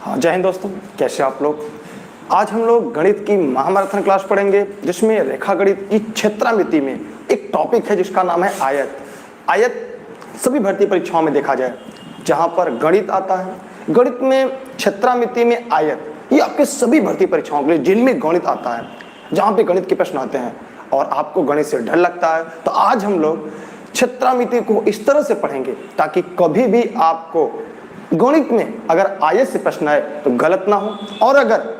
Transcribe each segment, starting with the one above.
हाँ, जय हिंद दोस्तों, कैसे आप लोग। आज हम लोग गणित की महामैराथन क्लास पढ़ेंगे, जिसमें रेखा गणित की क्षेत्रामिति में एक टॉपिक है जिसका नाम है आयत। आयत सभी भर्ती परीक्षाओं में देखा जाए, जहाँ पर गणित आता है, गणित में क्षेत्रामिति में आयत, ये आपके सभी भर्ती परीक्षाओं के लिए जिनमें गणित आता है, जहाँ पे गणित के प्रश्न आते हैं और आपको गणित से डर लगता है, तो आज हम लोग क्षेत्रामिति को इस तरह से पढ़ेंगे ताकि कभी भी आपको गणित में अगर आयत से प्रश्न आए तो गलत ना हो। और अगर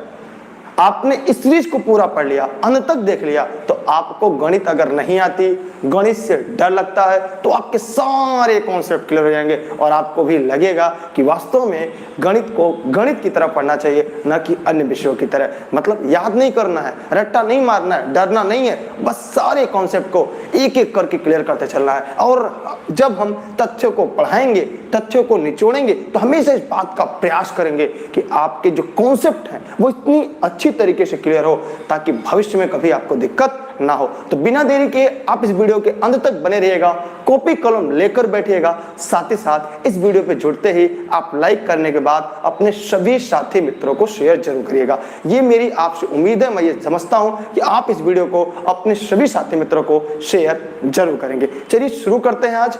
आपने इस सीरीज को पूरा पढ़ लिया, अंत तक देख लिया, तो आपको गणित अगर नहीं आती, गणित से डर लगता है, तो आपके सारे कॉन्सेप्ट क्लियर हो जाएंगे और आपको भी लगेगा कि वास्तव में गणित को गणित की तरह पढ़ना चाहिए, न कि अन्य विषयों की तरह। मतलब याद नहीं करना है, रट्टा नहीं मारना है, डरना नहीं है, बस सारे कॉन्सेप्ट को एक एक करके क्लियर करते चलना है। और जब हम तथ्यों को पढ़ाएंगे, तथ्यों को निचोड़ेंगे, तो हमेशा इस बात का प्रयास करेंगे कि आपके जो कॉन्सेप्ट हैं वो इतनी अच्छी तरीके से क्लियर हो ताकि भविष्य में कभी आपको दिक्कत ना हो। तो बिना देरी के आप इस वीडियो के अंत तक बने रहिएगा, कॉपी कलम लेकर बैठिएगा। साथ ही साथ इस वीडियो पे जुड़ते ही आप लाइक करने के बाद अपने सभी साथी मित्रों को शेयर जरूर करिएगा। ये मेरी आपसे उम्मीद है, मैं ये समझता हूं कि आप इस वीडियो को अपने सभी साथी मित्रों को शेयर जरूर करेंगे। चलिए शुरू करते हैं आज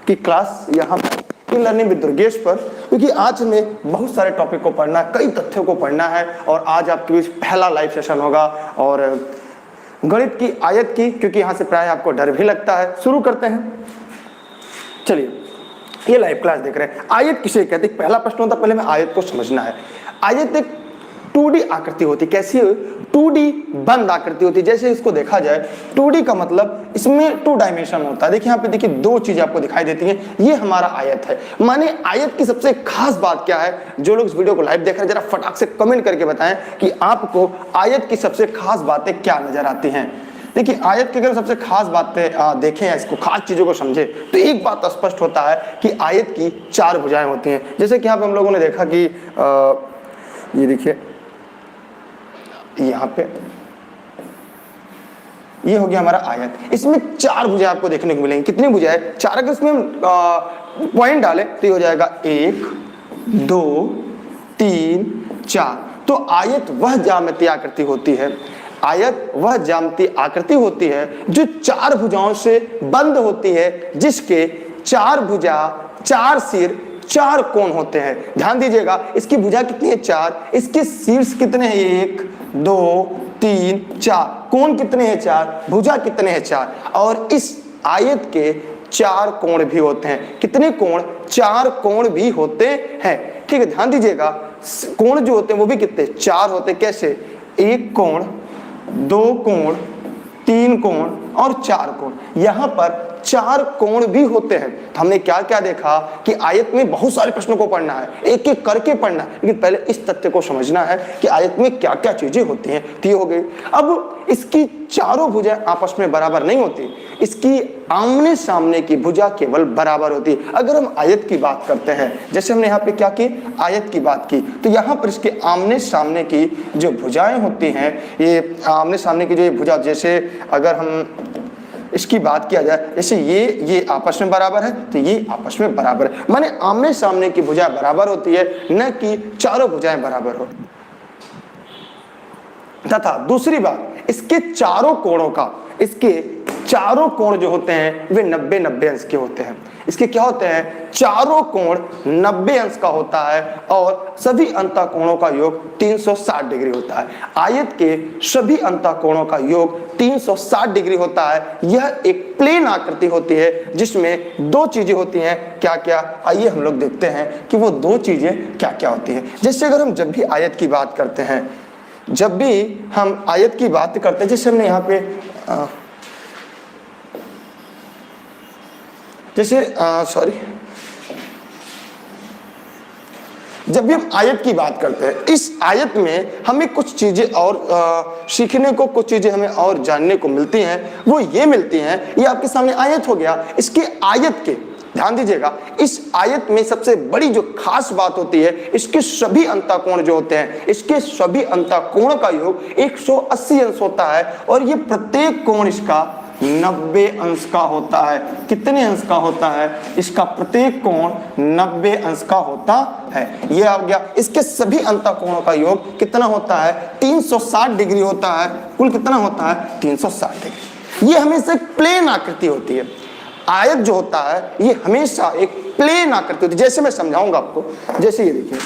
की क्लास यहाँ लर्निंग विद दुर्गेश पर, क्योंकि आज हमें बहुत सारे टॉपिक को पढ़ना है, कई तथ्यों को पढ़ना है और आज आपके बीच पहला लाइव सेशन होगा और गणित की आयत की, क्योंकि यहाँ से प्राय आपको डर भी लगता है। शुरू करते हैं। चलिए, ये लाइव क्लास देख रहे हैं। आयत किसे कहते हैं? पहला प्रश्न होता है, पहले हमें आयत को समझना है। आयत एक 2D आकृति होती है। कैसी? 2D बंद आकृति होती है। जैसे इसको देखा जाए, 2D का मतलब इसमें 2 डायमेंशन होता है। देखिए यहाँ पे, देखिए 2 चीजें आपको दिखाई देती हैं। ये हमारा आयत है। माने आयत की सबसे खास बात क्या है? जो लोग इस वीडियो को लाइव देख रहे हैं, जरा फटाक से कमेंट करके बताएं कि आपको आयत की सबसे खास बातें क्या नजर आती हैं। देखिए, आयत की अगर सबसे खास बातें देखें, इसको खास चीजों को समझे, तो एक बात स्पष्ट होता है कि आयत की 4 भुजाएं होती हैं। जैसे कि यहाँ पे हम लोगों ने देखा कि ये देखिए, यहाँ पे ये हो गया हमारा आयत। इसमें 4 भुजाएं आपको देखने को मिलेंगी। कितनी भुजाएं? 4। अगर इसमें हम पॉइंट डालें तो ये हो जाएगा 1 2 3 4। तो आयत वह ज्यामितीय आकृति होती है, आयत वह ज्यामितीय आकृति होती है जो 4 भुजाओं से बंद होती है, जिसके 4 भुजा, 4 सिर, 4 कोण होते हैं। ध्यान दीजिएगा, इसकी भुजा कितनी है? 4। इसके शीर्ष कितने हैं? 1 2 3 4। कोण कितने हैं? 4। भुजा कितने हैं? 4। और इस आयत के 4 कोण भी होते हैं। कितने कोण? 4 कोण भी होते हैं। ठीक है, ध्यान दीजिएगा, कोण जो होते हैं वो भी कितने? 4 होते हैं। कैसे? 1 कोण, 2 कोण, 3 कोण और 4 कोण। यहां पर 4 कोण भी होते हैं। तो हमने क्या क्या देखा कि आयत में बहुत सारे प्रश्नों को पढ़ना है, एक एक करके पढ़ना है, लेकिन पहले इस तथ्य को समझना है कि आयत में क्या क्या चीजें होती हैं। तो ये हो गई। अब इसकी चारों भुजाएं आपस में बराबर नहीं होती, इसकी आमने सामने की भुजा केवल बराबर होती है। अगर हम आयत की बात करते हैं, जैसे हमने यहाँ पे क्या की? आयत की बात की, तो यहाँ पर इसके आमने सामने की जो भुजाएं होती हैं, ये आमने सामने की जो भुजा, जैसे अगर हम इसकी बात किया जाए, जैसे ये आपस में बराबर है, तो ये आपस में बराबर है। माने आमने सामने की भुजा बराबर होती है, न कि चारों भुजाएं बराबर हो। तथा दूसरी बात, इसके चारों कोणों का, इसके चारों कोण जो होते हैं वे 90-90 अंश के होते हैं। इसके क्या होते हैं? चारों कोण 90 अंश का होता है और सभी अंतःकोणों का योग 360 डिग्री होता है। आयत के सभी अंतःकोणों का योग 360 डिग्री होता है। यह एक प्लेन आकृति होती है जिसमें 2 चीजें होती हैं। क्या क्या? आइए हम लोग देखते हैं कि वो 2 चीजें क्या क्या होती हैं। जैसे अगर हम जब भी आयत की बात करते हैं, जब भी हम आयत की बात करते हैं, जैसे हमने यहाँ पे जब भी हम आयत की बात करते हैं, इस आयत में हमें कुछ चीजें और सीखने को, कुछ चीजें हमें और जानने को मिलती हैं। वो ये मिलती हैं, ये आपके सामने आयत हो गया। इसके आयत के, ध्यान दीजिएगा, इस आयत में सबसे बड़ी जो खास बात होती है, इसके सभी अंतःकोण जो होते हैं, इसके सभी अंतःकोण का योग 180 अंश होता है और ये प्रत्येक कोण इसका 90 अंश का होता है। कितने अंश का होता है? इसका प्रत्येक कोण 90 अंश का होता है। ये आ गया। इसके सभी अंतःकोणों का योग कितना होता है? 360 डिग्री होता है। कुल कितना होता है? 360 डिग्री। ये हमेशा एक प्लेन आकृति होती है। आयत जो होता है ये हमेशा एक प्लेन आकृति होती है। जैसे मैं समझाऊंगा आपको, जैसे ये देखिए,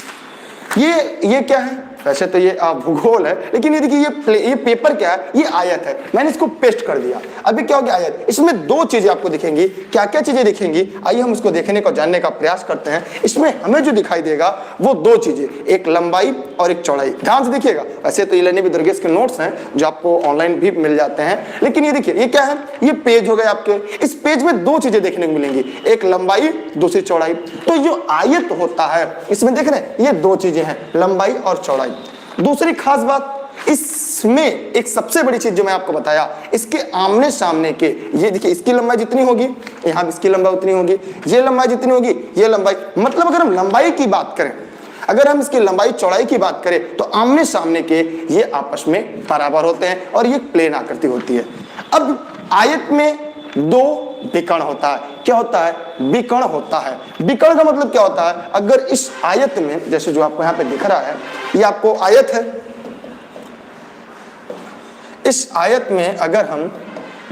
ये क्या है? वैसे तो ये भूगोल है, लेकिन ये देखिए ये पेपर क्या है? ये आयत है। मैंने इसको पेस्ट कर दिया। अभी क्या हो गया? आयत। इसमें दो चीजें आपको दिखेंगी। क्या क्या चीजें दिखेंगी? आइए हम उसको देखने को जानने का प्रयास करते हैं। इसमें हमें जो दिखाई देगा वो दो चीजें, एक लंबाई और एक चौड़ाई। ध्यान से देखिएगा। वैसे तो इलानी दुर्गेश के नोट्स हैं जो आपको ऑनलाइन भी मिल जाते हैं, लेकिन ये देखिए ये क्या है? ये पेज हो गए आपके। इस पेज में दो चीजें देखने को मिलेंगी, एक लंबाई, दूसरी चौड़ाई। तो जो आयत होता है इसमें देख रहे हैं ये दो चीजें हैं, लंबाई और चौड़ाई। दूसरी खास बात इसमें एक सबसे बड़ी चीज जो मैं आपको बताया, इसके आमने सामने के, ये देखिए इसकी लंबाई जितनी होगी यहां इसकी लंबाई उतनी होगी, ये लंबाई जितनी होगी ये लंबाई। मतलब अगर हम लंबाई की बात करें, अगर हम इसकी लंबाई चौड़ाई की बात करें तो आमने सामने के ये आपस में बराबर होते हैं और ये प्लेन आकृति होती है। अब आयत में दो विकर्ण होता है। क्या होता है? विकर्ण होता है। विकर्ण का मतलब क्या होता है? अगर इस आयत में, जैसे जो आपको यहां पे दिख रहा है, ये आपको आयत है। इस आयत में अगर हम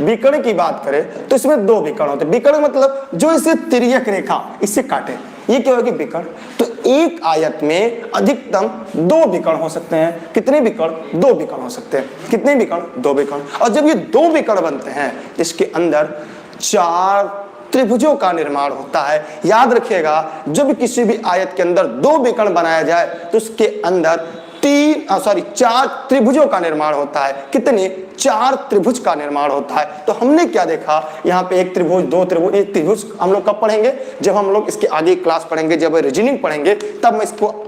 विकर्ण की बात करें तो इसमें दो विकर्ण होते हैं। विकर्ण मतलब जो इसे तिर्यक रेखा इससे काटे, ये क्या होगी? विकर्ण। तो एक आयत में अधिकतम दो विकर्ण हो सकते हैं। कितने विकर्ण? दो विकर्ण हो सकते हैं। कितने विकर्ण? दो विकर्ण। और जब ये दो विकर्ण बनते हैं तो इसके अंदर चार त्रिभुजों का निर्माण होता है। याद रखिएगा, जब किसी भी आयत के अंदर दो विकर्ण बनाया जाए तो उसके अंदर चार त्रिभुजों का निर्माण होता है। कितने? चार त्रिभुज का निर्माण होता है। तो हमने क्या देखा? यहाँ पे एक त्रिभुज, दो त्रिभुज। एक त्रिभुज हम लोग कब पढ़ेंगे? जब हम लोग इसके आगे क्लास पढ़ेंगे, जब रीजनिंग पढ़ेंगे, तब मैं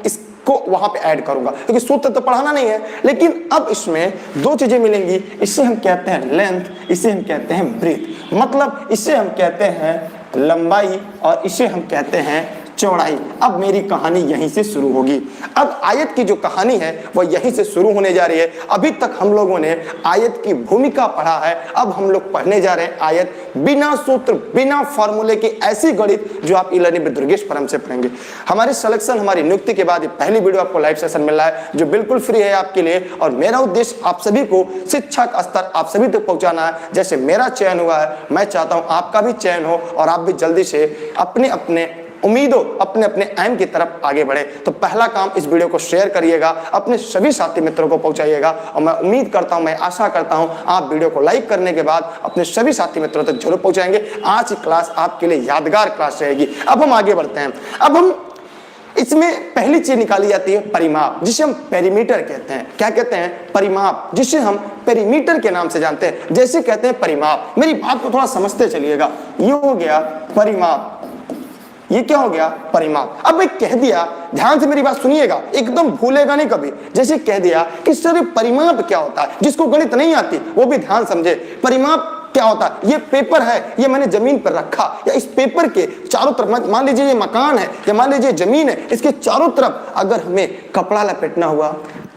इसको वहां पे ऐड करूंगा, क्योंकि सूत्र तो पढ़ाना नहीं है। लेकिन अब इसमें दो चीजें मिलेंगी। इसे हम कहते हैं लेंथ, इसे हम कहते हैं ब्रेथ। मतलब इसे हम कहते हैं लंबाई और इसे हम कहते हैं चौड़ाई। अब मेरी कहानी यहीं से शुरू होगी। अब आयत की जो कहानी है वो यहीं से शुरू होने जा रही है। अभी तक हम लोगों ने आयत की भूमिका पढ़ा है। अब हम लोग पढ़ने जा रहे हैं आयत बिना सूत्र, बिना फॉर्मूले की ऐसी गणित जो आप ई-लर्निंग विद दुर्गेश परम से पढ़ेंगे। हमारी सिलेक्शन, हमारी नियुक्ति के बाद ये पहली वीडियो आपको लाइव सेशन मिल रहा है जो बिल्कुल फ्री है आपके लिए। और मेरा उद्देश्य आप सभी को शिक्षा का स्तर आप सभी तक पहुंचाना है। जैसे मेरा चयन हुआ है, मैं चाहता हूं आपका भी चयन हो और आप भी जल्दी से अपने अपने उम्मीदों, अपने अपने एम की तरफ आगे बढ़े। तो पहला काम, इस वीडियो को शेयर करिएगा, अपने सभी साथी मित्रों को पहुंचाइएगा। और मैं उम्मीद करता हूं, मैं आशा करता हूं आप वीडियो को लाइक करने के बाद अपने सभी साथी मित्रों तक जरूर पहुंचाएंगे। आज की क्लास आपके लिए यादगार क्लास रहेगी। अब हम आगे बढ़ते हैं। अब हम इसमें पहली चीज निकाली जाती है परिमाप, जिसे हम पेरीमीटर कहते हैं। क्या कहते हैं? परिमाप, जिसे हम पेरीमीटर के नाम से जानते हैं। जैसे कहते हैं परिमाप, मेरी बात को थोड़ा समझते चलिएगा। ये हो गया परिमाप, ये क्या हो गया? परिमाप। अब मैं कह दिया, ध्यान से मेरी बात सुनिएगा, एकदम भूलेगा नहीं कभी। जैसे कह दिया कि सर परिमाप क्या होता है, जिसको गणित नहीं आती वो भी ध्यान समझे। परिमाप क्या होता है? ये पेपर है, ये मैंने जमीन पर रखा, या इस पेपर के चारों तरफ, मान लीजिए ये मकान है या मान लीजिए जमीन है, इसके चारों तरफ अगर हमें कपड़ा लपेटना हुआ,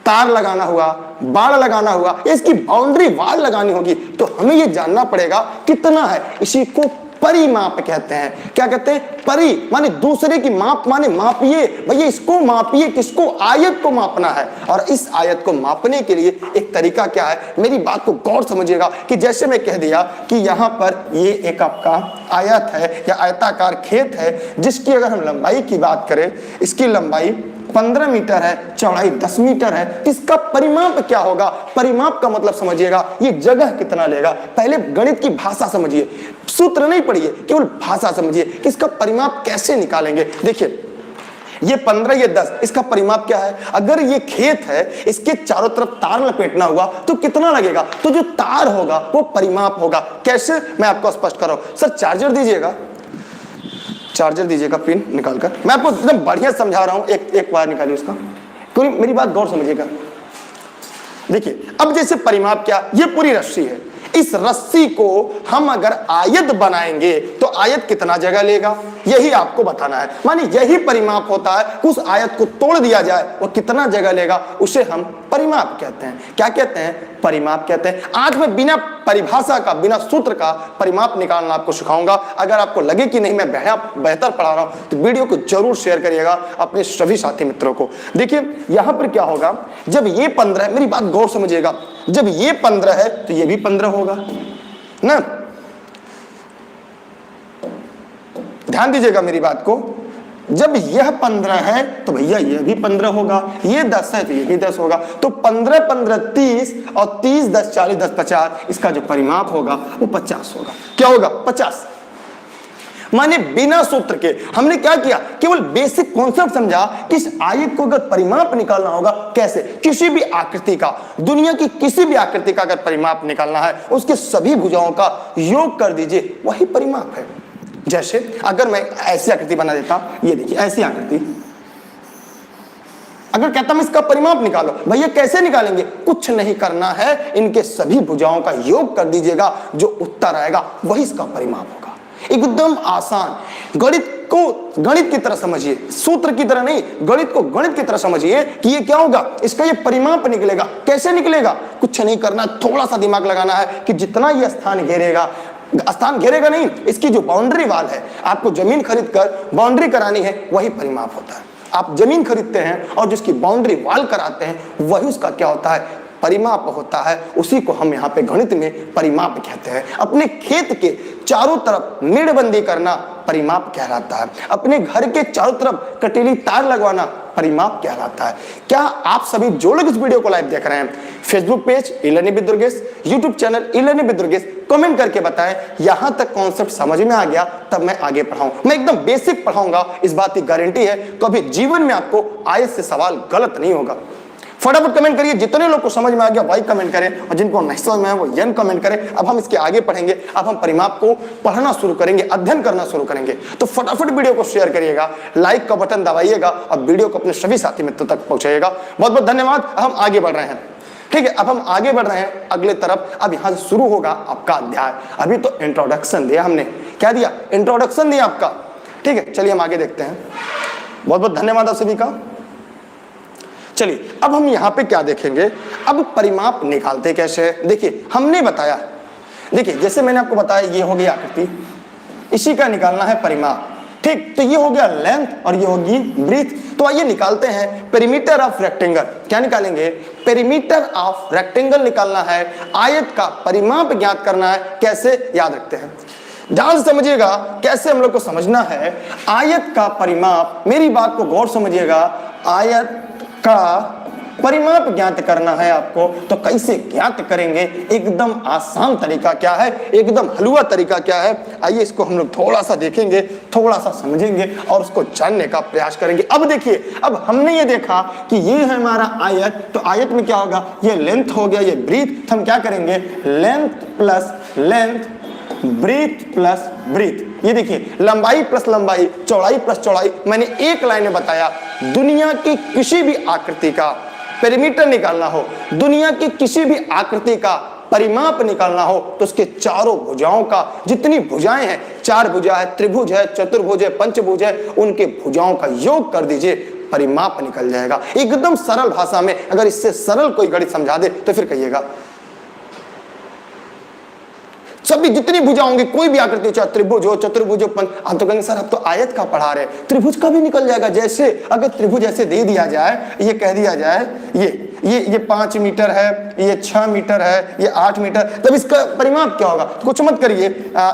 तार लगाना हुआ, बाड़ लगाना हुआ, या इसकी बाउंड्री वाल लगानी होगी, तो हमें ये जानना पड़ेगा कितना है। इसी को परिमाप कहते हैं। क्या कहते हैं? परि माने दूसरे की, माप माने मापिए। भैया इसको मापिए, किसको? आयत को मापना है। और इस आयत को मापने के लिए एक तरीका क्या है, मेरी बात को गौर समझिएगा। कि जैसे मैं कह दिया कि यहाँ पर ये एक आपका आयत है या आयताकार खेत है, जिसकी अगर हम लंबाई की बात करें, इसकी लंबाई 15 मीटर है, चौड़ाई 10 मीटर है। इसका परिमाप क्या होगा? परिमाप का मतलब समझिएगा, ये जगह कितना लेगा। पहले गणित की भाषा समझिए, सूत्र नहीं पढ़िए, केवल भाषा समझिए कि इसका परिमाप कैसे निकालेंगे। देखिए ये 15, ये 10, इसका परिमाप क्या है? अगर ये खेत है, इसके चारों तरफ तार लपेटना हुआ तो कितना लगेगा? तो जो तार होगा वो परिमाप होगा। कैसे? मैं आपको स्पष्ट कर रहा हूं। सर चार्जर दीजिएगा, चार्जर दीजिएगा, पिन निकालकर। मैं आपको एकदम बढ़िया समझा रहा हूं। एक वायर निकालिए उसका, कोई मेरी बात गौर समझिएगा। देखिए अब जैसे परिमाप क्या, ये पूरी रस्सी है, इस रस्सी को हम अगर आयत बनाएंगे तो आयत कितना जगह लेगा? यही आपको बताना है। माने यही परिमाप होता है। उस आयत को तोड़ दिया जाए वो कितना जगह लेगा, उसे हम परिमाप कहते हैं। क्या कहते हैं? परिमाप कहते हैं। आज मैं बिना परिभाषा का, बिना सूत्र का परिमाप निकालना आपको सिखाऊंगा। अगर आपको लगे कि नहीं मैं बेहतर पढ़ा रहा हूं तो वीडियो को जरूर शेयर करिएगा अपने सभी साथी मित्रों को। देखिए यहां पर क्या होगा, जब ये 15 है, मेरी बात गौर समझिएगा, जब ये 15 है तो ये भी 15 होगा ना। ध्यान दीजिएगा मेरी बात को, जब यह 15 है तो भैया यह भी 15 होगा, ये 10 है तो ये भी 10 होगा। तो 15 15 30 और 30 10 40 10 50, इसका जो परिमाप होगा वो 50 होगा। क्या होगा? 50। माने बिना सूत्र के हमने क्या किया, केवल बेसिक कॉन्सेप्ट समझा कि इस आयत को अगर परिमाप निकालना होगा कैसे, किसी भी आकृति का, दुनिया की किसी भी आकृति का अगर परिमाप निकालना है उसके सभी भुजाओं का योग कर दीजिए, वही परिमाप है। जैसे अगर मैं ऐसी आकृति बना देता, ये देखिए ऐसी आकृति, अगर कहता मैं इसका परिमाप निकालो, भैया कैसे निकालेंगे? कुछ नहीं करना है, इनके सभी भुजाओं का योग कर दीजिएगा, जो उत्तर आएगा वही इसका परिमाप होगा। एकदम आसान। गणित को गणित की तरह समझिए, सूत्र की तरह नहीं, गणित को गणित की तरह समझिए कि ये क्या होगा, इसका ये परिमाप निकलेगा। कैसे निकलेगा? कुछ नहीं करना, थोड़ा सा दिमाग लगाना है कि जितना ये स्थान घेरेगा, स्थान घेरेगा नहीं, इसकी जो बाउंड्री वाल है, आपको जमीन खरीद कर बाउंड्री करानी है, वही परिमाप होता है। आप जमीन खरीदते हैं और जिसकी बाउंड्री वाल कराते हैं वही उसका क्या होता है? परिमाप होता है। उसी को हम यहाँ पे गणित में परिमाप कहते हैं। अपने खेत के चारों तरफ मेड़बंदी करना परिमाप कहलाता है। अपने घर के चारों तरफ कटीली तार लगवाना परिमाप कहलाता है। क्या आप सभी जो लोग इस वीडियो को लाइव देख रहे हैं, Facebook page e learning with Durgesh, YouTube channel e learning with Durgesh, comment करके बताएं यहां तक कॉन्सेप्ट समझ में आ गया, तब मैं आगे पढ़ाऊं। मैं एकदम बेसिक पढ़ाऊंगा, इस बात की गारंटी है। कभी जीवन में आपको आयत से सवाल गलत नहीं होगा। फटाफट कमेंट करिए, जितने लोग को समझ में आ गया वाई कमेंट करें, और जिनको नहीं समझ में आया वो यन कमेंट करें। अब हम इसके आगे पढ़ेंगे, अब हम परिमाप को पढ़ना शुरू करेंगे, अध्ययन करना शुरू करेंगे। तो फटाफट वीडियो को शेयर करिएगा, लाइक का बटन दबाइएगा और वीडियो को अपने सभी साथी मित्रों तक पहुंचाइएगा। बहुत बहुत धन्यवाद। हम आगे बढ़ रहे हैं, ठीक है। अब हम आगे बढ़ रहे हैं अगले तरफ। अब यहां से शुरू होगा आपका अध्याय। अभी तो इंट्रोडक्शन दिया हमने, क्या दिया? इंट्रोडक्शन दिया आपका, ठीक है। चलिए हम आगे देखते हैं। बहुत बहुत धन्यवाद आप सभी का। चलिए अब हम यहाँ पे क्या देखेंगे, अब परिमाप निकालते कैसे है। देखिए हमने बताया, देखिए जैसे मैंने आपको बताया ये हो गई आकृति, इसी का निकालना है परिमाप, ठीक। तो ये हो गया लेंथ और ये होगी ब्रीथ। तो आइए निकालते हैं पेरीमीटर ऑफ रेक्टेंगल। क्या निकालेंगे? पेरीमीटर ऑफ रेक्टेंगल निकालना है, आयत का परिमाप ज्ञात करना है। कैसे? याद रखते हैं, ध्यान से समझिएगा कैसे हम लोग को समझना है आयत का परिमाप। मेरी बात को गौर समझिएगा, आयत का परिमाप ज्ञात करना है आपको। तो कैसे ज्ञात करेंगे? एकदम आसान तरीका क्या है, एकदम हलवा तरीका क्या है, आइए इसको हम लोग थोड़ा सा देखेंगे, थोड़ा सा समझेंगे और उसको जानने का प्रयास करेंगे। अब देखिए, अब हमने ये देखा कि ये है हमारा आयत, तो आयत में क्या होगा, ये लेंथ हो गया, ये ब्रीथ। हम क्या करेंगे? Length plus length, breadth plus breadth. ये देखिए लंबाई प्लस लंबाई, चौड़ाई प्लस चौड़ाई। मैंने एक लाइन में बताया, दुनिया की किसी भी आकृति का पेरीमीटर निकालना हो, दुनिया की किसी भी आकृति का परिमाप निकालना हो, तो उसके चारों भुजाओं का, जितनी भुजाएं हैं, 4 भुजा है, त्रिभुज है, चतुर्भुज है, पंचभुज है, उनके भुजाओं का योग कर दीजिए, परिमाप निकल जाएगा। एकदम सरल भाषा में। अगर इससे सरल कोई गणित समझा दे तो फिर कहिएगा। सभी जितनी भुजा होंगी, कोई भी आकृति, चाहे त्रिभुज हो, चतुर्भुज हो, आप तो कहेंगे सर आप तो आयत का पढ़ा रहे, त्रिभुज का भी निकल जाएगा। जैसे अगर त्रिभुज ऐसे दे दिया जाए, ये कह दिया जाए ये 5 मीटर है, ये 6 मीटर है, ये 8 मीटर, तब इसका परिमाप क्या होगा? तो कुछ मत करिए,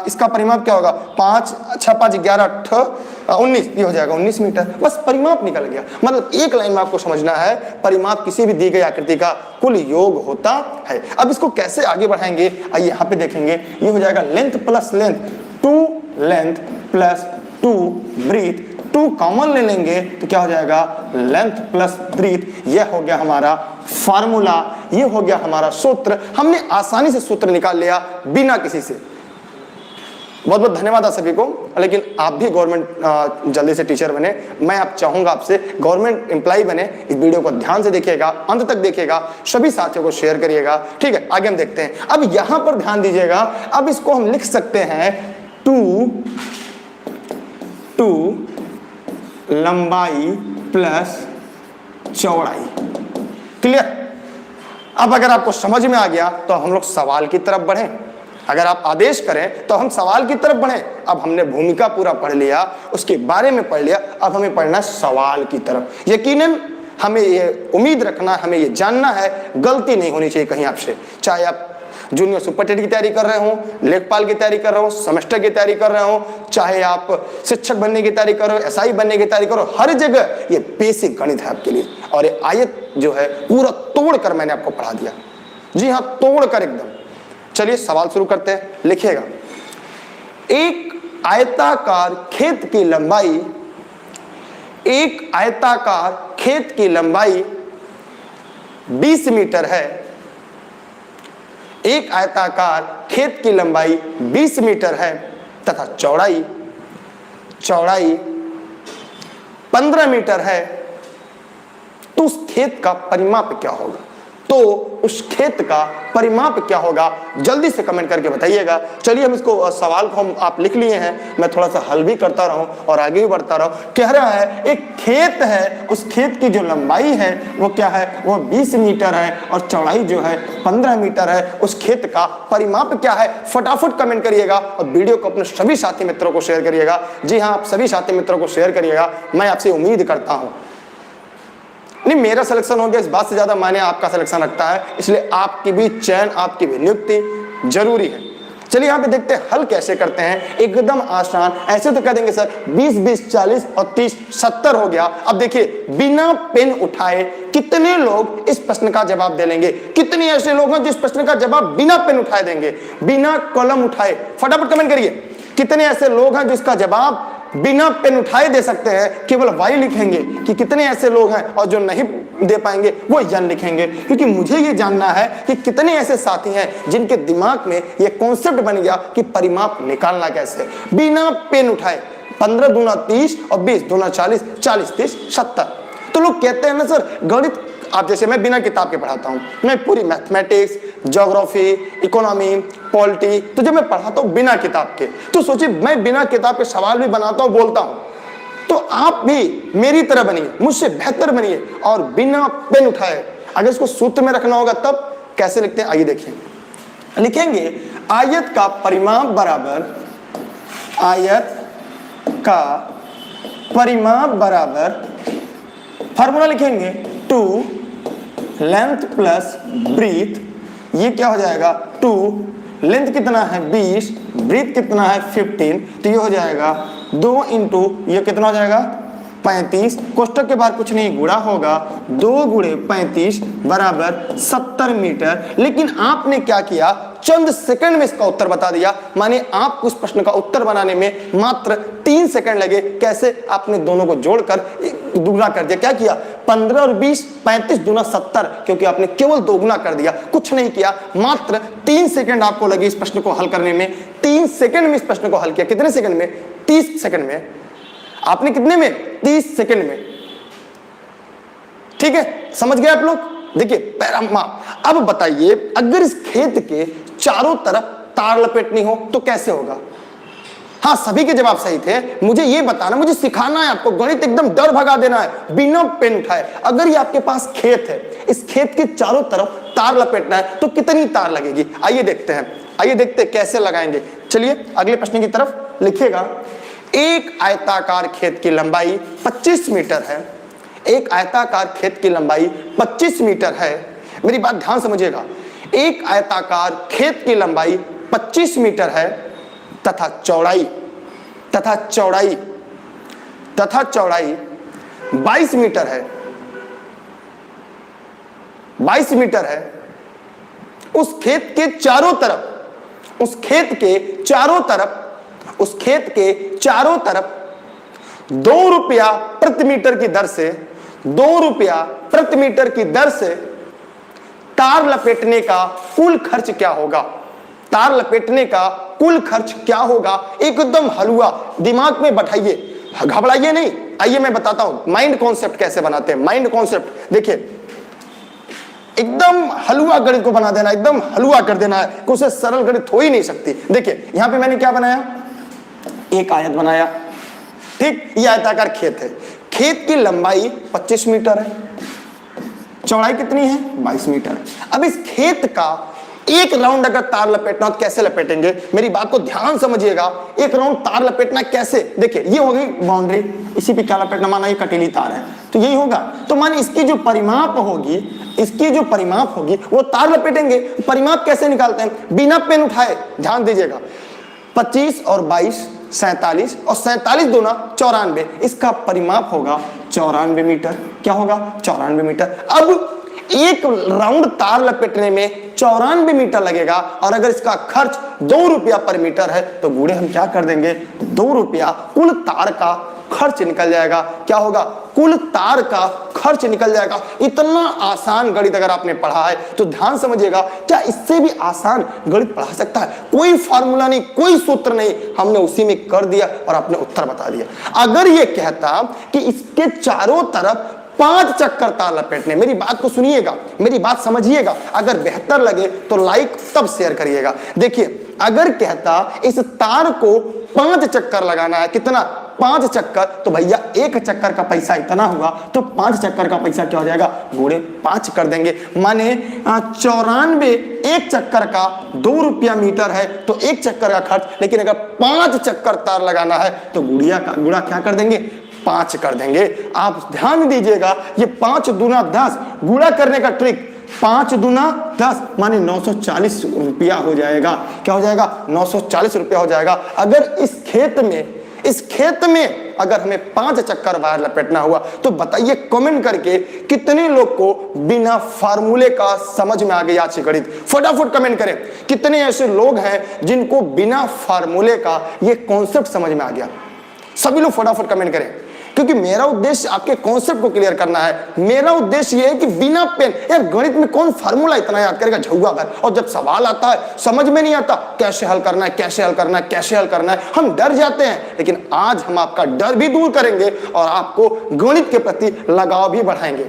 इसका परिमाप क्या होगा? 5 6 5 11 19, ये हो जाएगा 19 मीटर। बस परिमाप निकल गया। मतलब एक लाइन में आपको समझना है, परिमाप किसी भी दी गई आकृति का कुल योग होता है। अब इसको कैसे आगे बढ़ाएंगे, आइए यहाँ पे देखेंगे। ये हो जाएगा length plus length, 2 length plus 2 breadth. 2 common ले लेंगे तो क्या हो जाएगा? Length plus breadth. यह हो गया हमारा फार्मूला, ये हो गया हमारा सूत्र। हमने आसानी से सूत्र निकाल लिया बिना किसी से। बहुत बहुत धन्यवाद आप सभी को। लेकिन आप भी गवर्नमेंट जल्दी से टीचर बने, मैं आप चाहूंगा आपसे गवर्नमेंट एम्प्लॉय बने। इस वीडियो को ध्यान से देखिएगा, अंत तक देखिएगा, सभी साथियों को शेयर करिएगा, ठीक है। आगे हम देखते हैं। अब यहां पर ध्यान दीजिएगा, अब इसको हम लिख सकते हैं 2 2 लंबाई प्लस चौड़ाई। क्लियर? अब अगर आपको समझ में आ गया तो हम लोग सवाल की तरफ बढ़ें। अगर आप आदेश करें तो हम सवाल की तरफ बढ़ें। अब हमने भूमिका पूरा पढ़ लिया, उसके बारे में पढ़ लिया, अब हमें पढ़ना सवाल की तरफ। यकीनन हमें ये उम्मीद रखना, हमें ये जानना है, गलती नहीं होनी चाहिए कहीं आपसे। चाहे आप जूनियर सुपरटेंडेंट की तैयारी कर रहे हो, लेखपाल की तैयारी कर रहे हो, सेमेस्टर की तैयारी कर रहे हो, चाहे आप शिक्षक बनने की तैयारी कर रहे हो, एसआई बनने की तैयारी करो, हर जगह ये बेसिक गणित है आपके लिए। और ये आयत जो है पूरा तोड़ कर मैंने आपको पढ़ा दिया। जी हाँ, तोड़ कर एकदम। चलिए सवाल शुरू करते हैं। लिखिएगा, एक आयताकार खेत की लंबाई, एक आयताकार खेत की लंबाई 20 मीटर है। एक आयताकार खेत की लंबाई 20 मीटर है तथा चौड़ाई 15 मीटर है। तो उस खेत का परिमाप क्या होगा? तो उस खेत का परिमाप क्या होगा? जल्दी से कमेंट करके बताइएगा। चलिए हम इसको सवाल को आप लिख लिए हैं, मैं थोड़ा सा हल भी करता रहूं और आगे भी बढ़ता रहूं। कह रहा है एक खेत है, उस खेत की जो लंबाई है वो क्या है? वो 20 मीटर है और चौड़ाई जो है 15 मीटर है। उस खेत का परिमाप क्या है? फटाफट कमेंट करिएगा और वीडियो को अपने सभी साथी मित्रों को शेयर करिएगा। जी हाँ, आप सभी साथी मित्रों को शेयर करिएगा, मैं आपसे उम्मीद करता हूं। नहीं, मेरा सिलेक्शन हो गया इस बात से ज्यादा मायने आपका सिलेक्शन रखता है, इसलिए आपकी भी चयन, आपकी भी नियुक्ति जरूरी है। चलिए यहाँ पे देखते हैं हल कैसे करते हैं। एकदम आसान। ऐसे तो कह देंगे सर 20 20 40 और 30 70 हो गया। अब देखिए, बिना पेन उठाए कितने लोग इस प्रश्न का जवाब दे लेंगे? कितने ऐसे लोग हैं जिस प्रश्न का जवाब बिना पेन उठाए देंगे, बिना कलम उठाए? फटाफट कमेंट करिए। कितने ऐसे लोग हैं जिसका जवाब बिना पेन उठाए दे सकते हैं? केवल वाई लिखेंगे। कि कितने ऐसे लोग हैं और जो नहीं दे पाएंगे वो यन लिखेंगे। क्योंकि मुझे ये जानना है कि कितने ऐसे साथी हैं जिनके दिमाग में ये कॉन्सेप्ट बन गया कि परिमाप निकालना कैसे बिना पेन उठाए। 15 दूना 30 और 20 दूना 40, 40 30 70। तो लोग कहते हैं ना सर गणित, आप जैसे मैं बिना किताब के पढ़ाता हूँ, मैं पूरी मैथमेटिक्स, ज्योग्राफी, इकोनॉमी, पॉलिटी, तो जब मैं पढ़ाता हूँ बिना किताब के, तो सोचिए मैं बिना किताब के सवाल भी बनाता हूँ, बोलता हूँ। तो आप भी मेरी तरह बनिए, मुझसे बेहतर बनिए और बिना पेन उठाए। अगर इसको सूत्र में रखना होगा तब कैसे लिखते हैं, आइए देखिए। लिखेंगे आयत का परिमाप बराबर, आयत का परिमाप बराबर, फार्मूला लिखेंगे 2 लेंथ प्लस ब्रीथ। ये क्या हो जाएगा? 2 लेंथ कितना है 20, ब्रीथ कितना है 15, तो ये हो जाएगा 2 इंटू ये कितना हो जाएगा 35। कोष्टक के बाहर कुछ नहीं, गुणा होगा 2 गुणे 35 बराबर 70 मीटर। लेकिन आपने क्या किया, चंद सेकंड में इसका उत्तर बता दिया। माने आपको उस प्रश्न का उत्तर बनाने में मात्र 3 सेकंड लगे। कैसे? आपने दोनों को जोड़कर दुगना कर दिया। क्या किया? 15 और 20, 35 दूना 70, क्योंकि आपने केवल दोगुना कर दिया, कुछ नहीं किया। मात्र 3 सेकंड आपको लगे इस प्रश्न को हल करने में। 3 सेकंड में इस प्रश्न को हल किया। कितने सेकंड में? 30 सेकंड में। आपने कितने में? 30 सेकंड में। ठीक है, समझ गए आप लोग? देखिए पैरामाप। अब बताइए, अगर इस खेत के चारों तरफ तार लपेटनी हो तो कैसे होगा? हाँ, सभी के जवाब सही थे। मुझे ये बताना, मुझे सिखाना है आपको, गणित एकदम डर भगा देना है बिना पेन उठाए। अगर ये आपके पास खेत है, इस खेत के चारों तरफ तार लपेटना है तो कितनी तार लगेगी? आइए देखते हैं, आइए देखते हैं कैसे लगाएंगे। चलिए अगले प्रश्न की तरफ। लिखिएगा, एक आयताकार खेत की लंबाई 25 मीटर है। एक आयताकार खेत की लंबाई 25 मीटर है। मेरी बात ध्यान समझिएगा। एक आयताकार खेत की लंबाई 25 मीटर है तथा चौड़ाई 22 मीटर है। 22 मीटर है। उस खेत के चारों तरफ, उस खेत के चारों तरफ 2 रुपया प्रति मीटर की दर से, 2 रुपया प्रति मीटर की दर से तार लपेटने का कुल खर्च क्या होगा? तार लपेटने का कुल खर्च क्या होगा? एकदम हलवा, दिमाग में बैठाइए, घबराइए नहीं। आइए मैं बताता हूं माइंड कॉन्सेप्ट कैसे बनाते हैं। माइंड कॉन्सेप्ट देखिए, एकदम हलवा गणित को बना देना, एकदम हलवा कर देना है, उसे सरल गणित हो ही नहीं सकती। देखिए यहां पे मैंने क्या बनाया, एक आयत बनाया, ठीक, ये आयताकार खेत है, खेत की लंबाई 25 मीटर है, चौड़ाई कितनी है 22 मीटर। अब इस खेत का एक राउंड अगर तार लपेटना तो कैसे लपेटेंगे, मेरी बात को ध्यान समझिएगा। एक राउंड तार लपेटना कैसे, देखिए ये हो गई बाउंड्री, इसी पे क्या लपेटना, माना ये कटीली तार है तो यही होगा, तो माने इसकी जो परिमाप होगी, इसकी जो परिमाप होगी वो तार लपेटेंगे। परिमाप कैसे निकालते हैं, बिना पेन उठाए, ध्यान दीजिएगा। 25 और 22 47 और 47 दूना 94, इसका परिमाप होगा 94 मीटर। क्या होगा 94 मीटर। अब एक राउंड तार लपेटने में 94 मीटर लगेगा और अगर इसका खर्च 2 रुपया पर मीटर है तो बूढ़े हम क्या कर देंगे, 2 रुपया कुल तार का खर्च निकल जाएगा। क्या होगा, कुल तार का खर्च निकल जाएगा। इतना आसान गणित अगर आपने पढ़ा है तो ध्यान समझिएगा, क्या इससे भी आसान गणित पढ़ा सकता है, कोई फार्मूला नहीं, कोई सूत्र नहीं, हमने उसी में कर दिया और आपने उत्तर बता दिया। अगर ये कहता कि इसके चारों तरफ 5 चक्कर तार लपेटने, मेरी बात को सुनिएगा, मेरी बात समझिएगा, अगर बेहतर लगे तो लाइक तब शेयर करिएगा। देखिए अगर कहता इस तार को 5 चक्कर लगाना है, कितना 5 चक्कर, तो भैया एक चक्कर का पैसा इतना हुआ तो 5 चक्कर का पैसा क्या हो जाएगा, बूढ़े 5 कर देंगे। माने 94 एक चक्कर का 2 रुपया मीटर है तो एक चक्कर का खर्च, लेकिन अगर 5 चक्कर तार लगाना है तो गुड़ा क्या कर देंगे, 5 कर देंगे। आप ध्यान दीजिएगा, ये 5 दूना 10, गुणा करने का ट्रिक, 5 दूना 10 माने 940 रुपया हो जाएगा। क्या हो जाएगा, 940 रुपया हो जाएगा। अगर इस खेत में अगर हमें 5 चक्कर वायर लपेटना हुआ तो बताइए कमेंट करके कितने लोग को बिना फार्मूले का समझ में आ गई आज की गणित, फटाफट कमेंट करें। कितने ऐसे लोग हैं जिनको बिना फार्मूले का ये कॉन्सेप्ट समझ में आ गया, सभी लोग फटाफट कमेंट करें, क्योंकि मेरा उद्देश्य आपके कॉन्सेप्ट को क्लियर करना है। मेरा उद्देश्य ये है कि बिना पेन, यार गणित में कौन फार्मूला इतना याद करेगा, झुग्गा भर, और जब सवाल आता है समझ में नहीं आता कैसे हल करना है, कैसे हल करना है, कैसे हल करना है, हम डर जाते हैं। लेकिन आज हम आपका डर भी दूर करेंगे और आपको गणित के प्रति लगाव भी बढ़ाएंगे।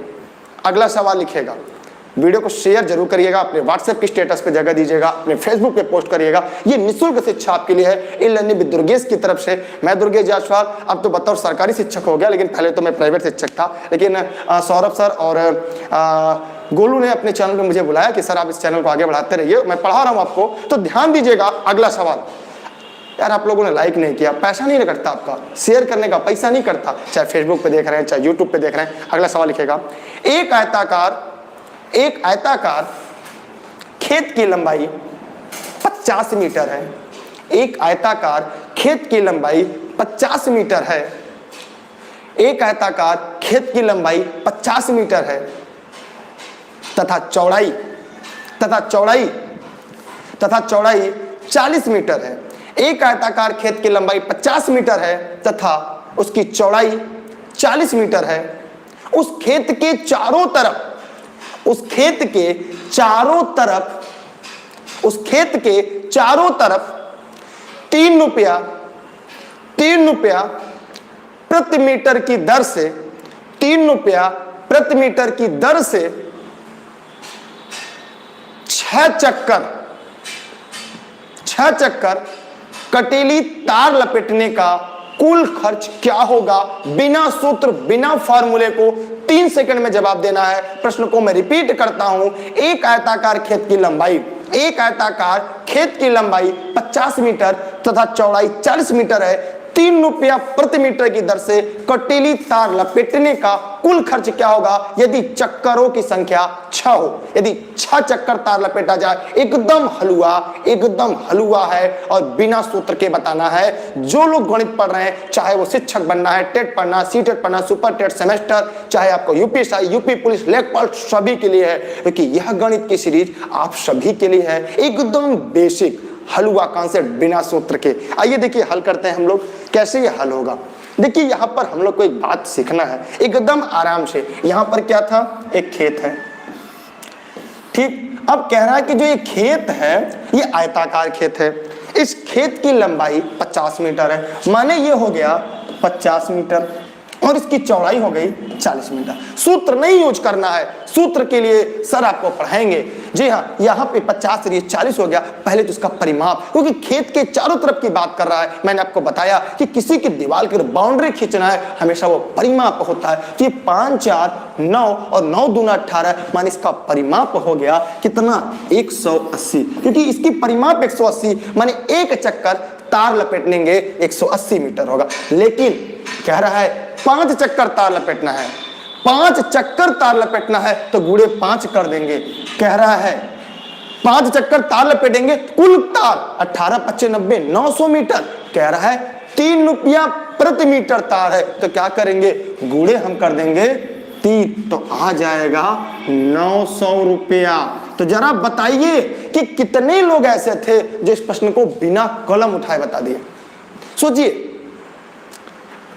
अगला सवाल लिखिएगा, वीडियो को शेयर जरूर करिएगा, अपने व्हाट्सएप की स्टेटस पे जगह दीजिएगा, अपने फेसबुक पे पोस्ट करिएगा। ये निःशुल्क शिक्षा आपके लिए है ई-लर्निंग विद दुर्गेश की तरफ से। मैं दुर्गेश जायसवाल, अब तो बतौर सरकारी शिक्षक हो गया, लेकिन पहले तो मैं प्राइवेट शिक्षक था। लेकिन सौरभ सर और गोलू ने अपने चैनल पे मुझे बुलाया कि सर आप इस चैनल को आगे बढ़ाते रहिए, मैं पढ़ा रहा हूँ आपको। तो ध्यान दीजिएगा, अगला सवाल, यार आप लोगों ने लाइक नहीं किया, पैसा नहीं कटता आपका, शेयर करने का पैसा नहीं कटता, चाहे फेसबुक पे देख रहे हैं चाहे यूट्यूब पे देख रहे हैं। अगला सवाल लिखेगा, एक आयताकार खेत की लंबाई 50 मीटर है। एक आयताकार खेत की लंबाई 50 मीटर है। एक आयताकार खेत की लंबाई 50 मीटर है तथा चौड़ाई 40 मीटर है। एक आयताकार खेत की लंबाई 50 मीटर है तथा उसकी चौड़ाई 40 मीटर है। उस खेत के चारों तरफ 3 रुपया प्रति मीटर की दर से 3 रुपया प्रति मीटर की दर से 6 चक्कर कटीली तार लपेटने का कुल खर्च क्या होगा। बिना सूत्र बिना फार्मूले को 3 सेकंड में जवाब देना है। प्रश्न को मैं रिपीट करता हूं, एक आयताकार खेत की लंबाई 50 मीटर तथा चौड़ाई 40 मीटर है। 3 रुपया प्रति मीटर की दर से कटीली तार लपेटने का कुल खर्च क्या होगा यदि चक्करों की संख्या 6 हो। यदि 6 चक्कर तार लपेटा जाए, एकदम हलवा है और बिना सूत्र के बताना है। जो लोग गणित पढ़ रहे हैं, चाहे वो शिक्षक बनना है, टेट पढ़ना, सीटेट पढ़ना, सुपर टेट सेमेस्टर, चाहे आपको यूपीएससी, यूपी पुलिस, लेखपाल, सभी के लिए है, क्योंकि यह गणित की सीरीज आप सभी के लिए है। एकदम बेसिक हलवा कॉन्सेप्ट बिना सूत्र के। आइए देखिए हल करते हैं हम लोग, कैसे ये हल होगा। देखिए यहाँ पर हम लोग को एक बात सीखना है एकदम आराम से। यहाँ पर क्या था, एक खेत है, ठीक। अब कह रहा है कि जो ये खेत है ये आयताकार खेत है। इस खेत की लंबाई 50 मीटर है, माने ये हो गया 50 मीटर और इसकी चौड़ाई हो गई 40 मीटर। सूत्र नहीं यूज करना है, सूत्र के लिए सर आपको पढ़ाएंगे। जी हाँ, यहाँ पे 50 से 40 हो गया। पहले तो इसका परिमाप, क्योंकि खेत के चारों तरफ की बात कर रहा है। मैंने आपको बताया कि किसी की दीवार की बाउंड्री खींचना है, हमेशा वो परिमाप होता है। कि 5 4 9 और 9 दूना 18 माने इसका परिमाप हो गया कितना, 180। क्योंकि इसकी परिमाप 180 माने एक चक्कर तार लपेटनेंगे 180 मीटर होगा। लेकिन कह रहा है 5 चक्कर तार लपेटना है, 5 चक्कर तार लपेटना है तो गुणे 5 कर देंगे। कह रहा है 5 चक्कर तार लपेटेंगे, कुल तार 18 5 90 900 मीटर। कह रहा है 3 रुपया प्रति मीटर तार है, तो क्या करेंगे, गुणे हम कर देंगे 3, तो आ जाएगा 900 रुपया। तो जरा बताइए कि कितने लोग ऐसे थे जो इस प्रश्न को बिना कलम उठाए बता दिए। सोचिए,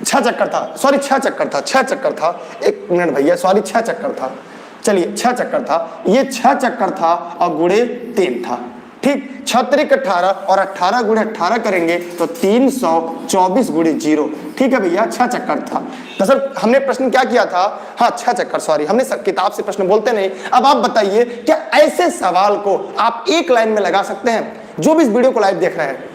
6 चक्कर था, सॉरी 6 चक्कर था, 6 चक्कर था, 1 मिनट भैया, सॉरी 6 चक्कर था, चलिए 6 चक्कर था, ये 6 चक्कर था और गुणे 3 था। ठीक, 6 त्रिक 18 और 18 गुणे 18 करेंगे तो 324 गुणे 0। ठीक है भैया, 6 चक्कर था। दरअसल हमने प्रश्न क्या किया था, हाँ 6 चक्कर, सॉरी हमने किताब से प्रश्न बोलते नहीं। अब आप बताइए क्या ऐसे सवाल को आप एक लाइन में लगा सकते हैं? जो भी इस वीडियो को लाइव देख रहे हैं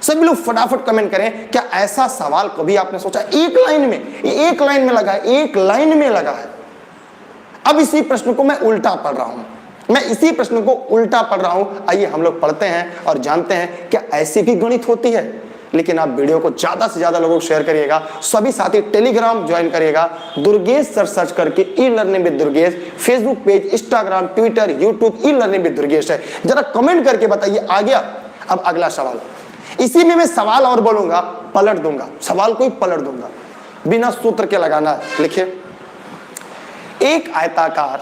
सभी लोग फटाफट कमेंट करें, क्या ऐसा सवाल कभी आपने सोचा एक लाइन में, एक लाइन में लगा है, एक लाइन में लगा है। अब इसी प्रश्न को मैं उल्टा पढ़ रहा हूं, मैं इसी प्रश्न को उल्टा पढ़ रहा हूं। आइए हम लोग पढ़ते हैं और जानते हैं क्या ऐसी भी गणित होती है। लेकिन आप वीडियो को ज्यादा से ज्यादा लोगों को शेयर करिएगा, सभी साथी टेलीग्राम ज्वाइन करिएगा, दुर्गेश सर सर्च करके e learning with Durgesh, Facebook page, Instagram, Twitter, YouTube e learning with Durgesh है। जरा कमेंट करके बताइए। आ गया? अब अगला सवाल, इसी में मैं सवाल और बोलूंगा, पलट दूंगा, सवाल को ही पलट दूंगा, बिना सूत्र के लगाना। लिखिए, एक आयताकार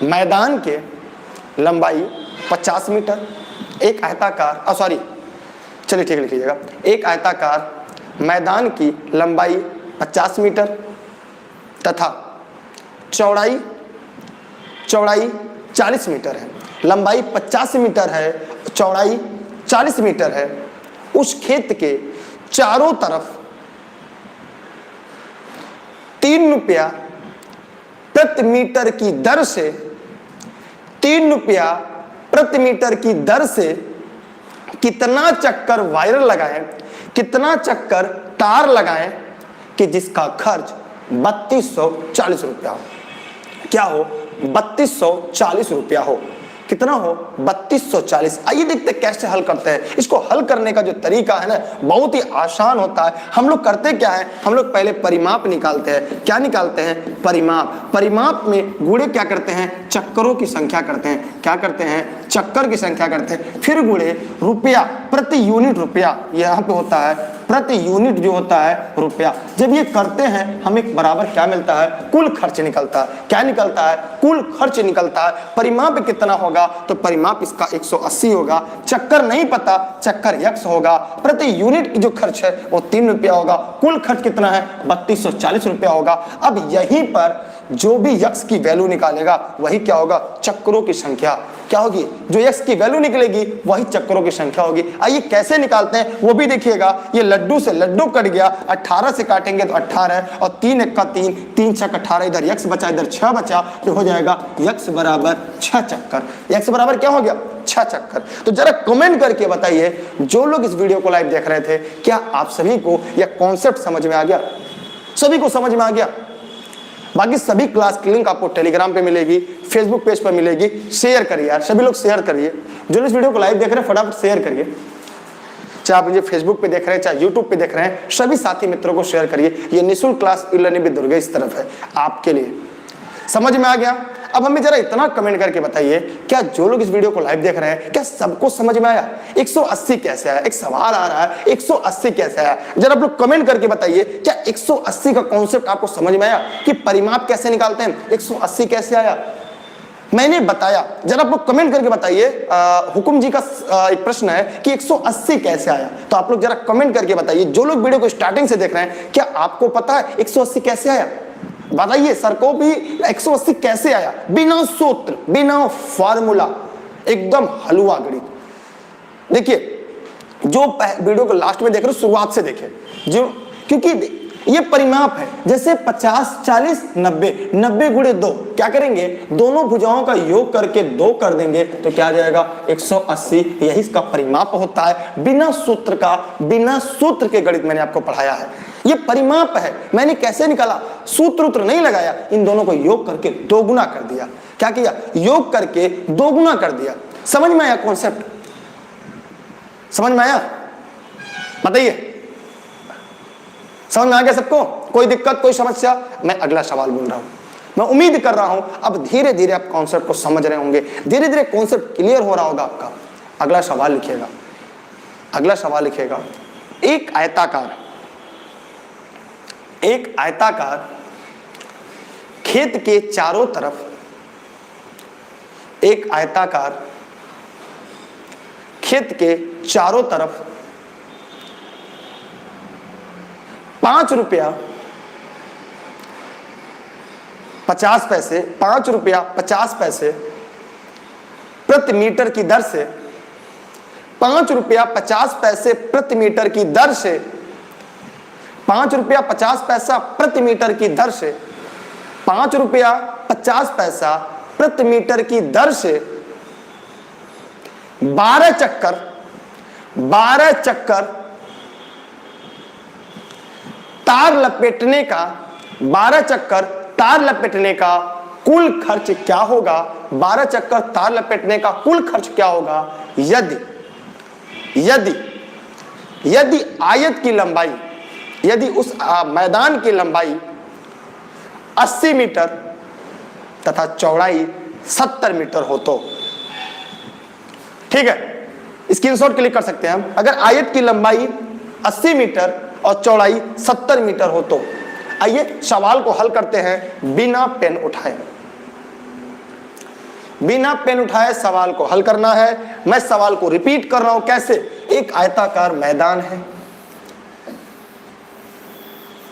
मैदान के लंबाई 50 मीटर, एक आयताकार सॉरी चलिए ठीक लिख लीजिएगा, एक आयताकार मैदान की लंबाई 50 मीटर तथा चौड़ाई 40 मीटर है। लंबाई 50 मीटर है, चौड़ाई 40 मीटर है। उस खेत के चारों तरफ 3 रुपया प्रति मीटर की दर से 3 रुपया प्रति मीटर की दर से कितना चक्कर वायर लगाएं, कितना चक्कर तार लगाएं कि जिसका खर्च 3240 रुपया हो। क्या हो? 3240 रुपया हो। कितना हो? 3240। आइए देखते कैसे हल करते हैं। इसको हल करने का जो तरीका है ना, बहुत ही आसान होता है। हम लोग करते क्या है, हम लोग पहले परिमाप निकालते हैं। क्या निकालते हैं? परिमाप। परिमाप में गुणे क्या करते हैं? चक्करों की संख्या करते हैं। क्या करते हैं? चक्कर की संख्या करते हैं। फिर गुणे रुपया, प्रति यूनिट रुपया, यहाँ पे होता है प्रति यूनिट जो होता है रुपया। जब ये करते हैं हमें बराबर क्या मिलता है? कुल खर्च निकलता है। क्या निकलता है? कुल खर्च निकलता है। परिमाप कितना होगा? तो परिमाप इसका 180 होगा। चक्कर नहीं पता, चक्कर यक्स होगा। प्रति यूनिट की जो खर्च है वो 3 रुपया होगा। कुल खर्च कितना है? 3240 रुपया होगा। अब यहीं पर जो भी यक्स की वैल्यू निकालेगा वही क्या होगा? चक्करों की संख्या। क्या होगी? जो यक्स की वैल्यू निकलेगी वही चक्करों की संख्या होगी। आइए कैसे निकालते हैं वो भी देखिएगा। ये लड्डू से लड्डू कट गया, 18 से काटेंगे तो 18 और 3 1 का 3, 3 6 18, इधर यक्स बचा, इधर 6 बचा, तो हो जाएगा यक्स बराबर 6 चक्कर। यक्स बराबर क्या हो गया? 6 चक्कर। तो जरा कमेंट करके बताइए, जो लोग इस वीडियो को लाइव देख रहे थे, क्या आप सभी को यह कॉन्सेप्ट समझ में आ गया? सभी को समझ में आ गया? बाकी सभी क्लास की लिंक आपको टेलीग्राम पे मिलेगी, फेसबुक पेज पर मिलेगी। शेयर करिए यार, सभी लोग शेयर करिए। जो इस वीडियो को लाइव देख रहे हैं फटाफट शेयर करिए, चाहे आप मुझे फेसबुक पे देख रहे हैं चाहे यूट्यूब पे देख रहे हैं, सभी साथी मित्रों को शेयर करिए। ये निःशुल्क class e learning with Durgesh इस तरफ है आपके लिए। समझ में आ गया? अब हमें जरा इतना कमेंट करके बताइए, क्या जो लोग इस वीडियो को लाइव देख रहे हैं क्या सबको समझ में आया? 180 कैसे आया? एक सवाल आ रहा है, 180 कैसे आया? जरा आप लोग कमेंट करके बताइए, क्या 180 का कॉन्सेप्ट आपको समझ में आया कि परिमाप कैसे निकालते हैं? 180 कैसे आया मैंने बताया। जरा आप लोग कमेंट करके बताइए। हुकुम जी का एक प्रश्न है कि 180 कैसे आया, तो आप लोग जरा कमेंट करके बताइए। जो लोग वीडियो को स्टार्टिंग से देख रहे हैं, क्या आपको पता है 180 कैसे आया? बताइए सर को भी 180 कैसे आया? बिना सूत्र, बिना फार्मूला, एकदम हलवा गणित। देखिए, जो वीडियो को लास्ट में देख रहे हो शुरुआत से देखें, जो क्योंकि ये परिमाप है। जैसे 50 40 90, 90 गुणे 2 क्या करेंगे, दोनों भुजाओं का योग करके 2 कर देंगे तो क्या आ जाएगा 180। यही इसका परिमाप होता है। बिना सूत्र का, बिना सूत्र के गणित मैंने आपको पढ़ाया है। ये परिमाप है। मैंने कैसे निकाला, सूत्र नहीं लगाया, इन दोनों को योग करके 2 गुना कर दिया। क्या किया, योग करके 2 गुना कर दिया। समझ में आया कॉन्सेप्ट, समझ में आया, बताइए समझ में आ गया सबको? कोई दिक्कत, कोई समस्या? मैं अगला सवाल बोल रहा हूं। मैं उम्मीद कर रहा हूं अब धीरे धीरे आप कॉन्सेप्ट को समझ रहे होंगे, धीरे धीरे कॉन्सेप्ट क्लियर हो रहा होगा आपका। अगला सवाल लिखिएगा, अगला सवाल लिखिएगा। एक आयताकार खेत के चारों तरफ, एक आयताकार खेत के चारों तरफ 5 रुपया 50 पैसे, 5 रुपया 50 पैसे प्रति मीटर की दर से, 5 रुपया 50 पैसे प्रति मीटर की दर से, 5 रुपया 50 पैसा प्रति मीटर की दर से, 5 रुपया 50 पैसा प्रति मीटर की दर से 12 चक्कर तार लपेटने का, 12 चक्कर तार लपेटने का कुल खर्च क्या होगा? 12 चक्कर तार लपेटने का कुल खर्च क्या होगा यदि आयत की लंबाई, यदि उस मैदान की लंबाई 80 मीटर तथा चौड़ाई 70 मीटर हो तो? ठीक है, स्क्रीनशॉट क्लिक कर सकते हैं हम। अगर आयत की लंबाई 80 मीटर और चौड़ाई 70 मीटर हो तो? आइए सवाल को हल करते हैं बिना पेन उठाए। बिना पेन उठाए सवाल को हल करना है। मैं सवाल को रिपीट कर रहा हूं। कैसे? एक आयताकार मैदान है,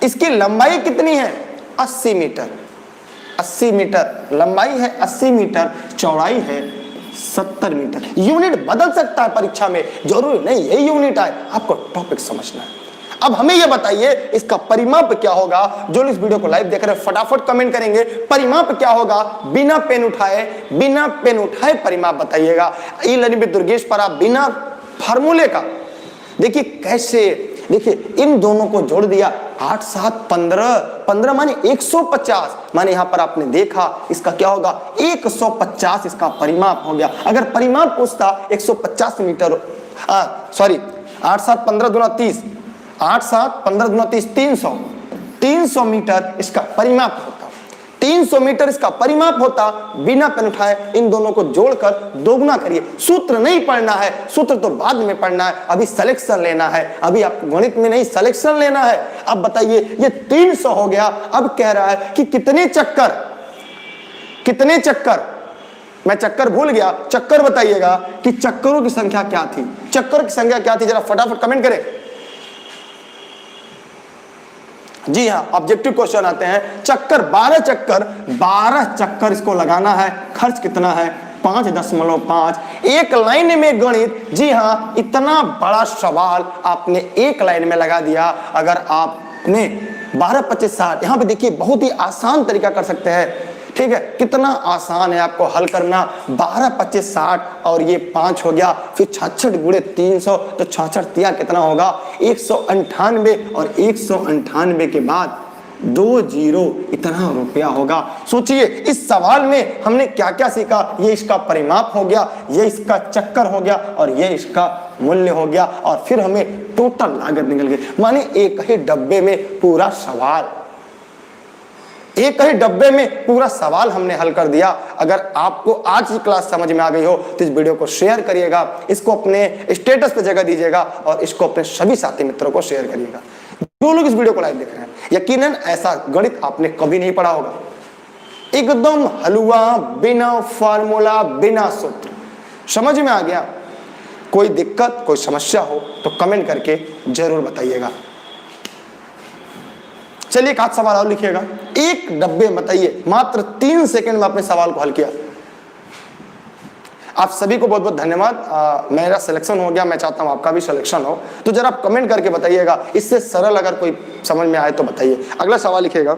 इसकी लंबाई कितनी है? 80 मीटर। 80 मीटर लंबाई है, 80 मीटर चौड़ाई है 70 मीटर। यूनिट बदल सकता है परीक्षा में, जरूरी नहीं यही यूनिट आए, आपको टॉपिक समझना है। अब हमें यह बताइए इसका परिमाप क्या होगा? जो इस वीडियो को लाइव देख रहे हैं फटाफट कमेंट करेंगे परिमाप क्या होगा। बिना पेन उठाए परिमाप बताइएगा। ई लर्निंग विद दुर्गेश पर आप बिना फार्मूले का देखिए कैसे, देखिए इन दोनों को जोड़ दिया 8 7 15, 15 माने 150, माने यहां पर आपने देखा इसका क्या होगा 150 इसका परिमाप हो गया। अगर परिमाप पूछता 150 मीटर, सॉरी 8 7 15 दूना 30, 8 7 15 दूना 30, 300 मीटर इसका परिमाप होता। 300 मीटर इसका परिमाप होता। बिना पेन उठाए इन दोनों को जोड़कर दोगुना करिए। सूत्र नहीं पढ़ना है, सूत्र तो बाद में पढ़ना है, अभी सिलेक्शन लेना है। अभी आपको गणित में नहीं सिलेक्शन लेना है। अब बताइए ये 300 हो गया। अब कह रहा है कि कितने चक्कर, मैं चक्कर भूल गया, चक्कर बताइएगा कि चक्करों की संख्या क्या थी। चक्कर की संख्या क्या थी, जरा फटाफट कमेंट करें। जी हाँ, ऑब्जेक्टिव क्वेश्चन आते हैं। चक्कर 12 चक्कर इसको लगाना है। खर्च कितना है 5.5। एक लाइन में गणित। जी हाँ, इतना बड़ा सवाल आपने एक लाइन में लगा दिया। अगर आपने 12 25 60, यहाँ पे देखिए बहुत ही आसान तरीका कर सकते हैं। ठीक है, कितना आसान है आपको हल करना। 12 25 60 और ये 5 हो गया, फिर 66 गुणे 300 तो 66 तिया कितना होगा 198, और 198 के बाद 2 जीरो इतना रुपया होगा। सोचिए इस सवाल में हमने क्या क्या सीखा। ये इसका परिमाप हो गया, ये इसका चक्कर हो गया, और ये इसका मूल्य हो गया, और फिर हमें टोटल लागत निकल गई। माने एक ही डब्बे में पूरा सवाल, एक ही डब्बे में पूरा सवाल हमने हल कर दिया। अगर आपको आज की क्लास समझ में आ गई हो तो इस वीडियो को शेयर करिएगा, इसको अपने स्टेटस पे जगह दीजिएगा, और इसको अपने सभी साथी मित्रों को शेयर करिएगा जो लोग इस वीडियो को लाइव देख रहे हैं। यकीनन ऐसा गणित आपने कभी नहीं पढ़ा होगा, एकदम हलवा, बिना फार्मूला, बिना सूत्र। समझ में आ गया? कोई दिक्कत, कोई समस्या हो तो कमेंट करके जरूर बताइएगा। चलिए एक आध सवाल और लिखिएगा। एक डब्बे बताइए, मात्र 3 सेकंड में अपने सवाल को हल किया। आप सभी को बहुत बहुत धन्यवाद। मेरा सिलेक्शन हो गया, मैं चाहता हूं आपका भी सिलेक्शन हो। तो जरा आप कमेंट करके बताइएगा, इससे सरल अगर कोई समझ में आए तो बताइए। अगला सवाल लिखिएगा,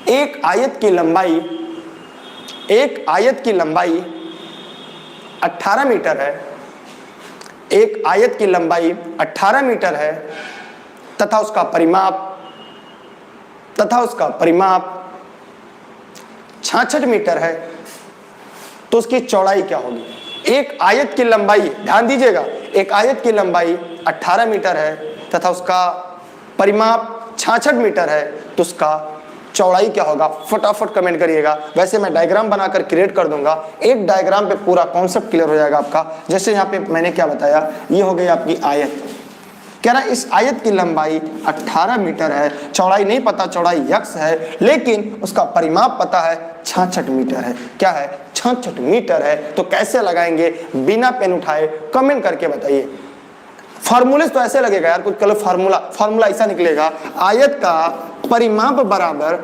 एक आयत की लंबाई 18 मीटर है। एक आयत की लंबाई 18 मीटर है तथा उसका परिमाप 66 मीटर है, तो उसकी चौड़ाई क्या होगी? एक आयत की लंबाई, ध्यान दीजिएगा, एक आयत की लंबाई 18 मीटर है तथा उसका परिमाप 66 मीटर है, तो उसका चौड़ाई क्या होगा? फटाफट कमेंट करिएगा। वैसे मैं डायग्राम बनाकर क्रिएट कर दूंगा, एक डायग्राम पे पूरा कॉन्सेप्ट क्लियर हो जाएगा आपका। जैसे यहाँ पे मैंने क्या बताया, ये हो गई आपकी आयत। कह रहा है इस आयत की लंबाई 18 मीटर है, चौड़ाई नहीं पता, चौड़ाई x है, लेकिन उसका परिमाप पता है 66 मीटर है। क्या है? 66 मीटर है। तो कैसे लगाएंगे बिना पेन उठाए? कमेंट करके बताइए। फार्मूले तो ऐसे लगेगा यार, कुछ कल फार्मूला ऐसा निकलेगा, आयत का परिमाप बराबर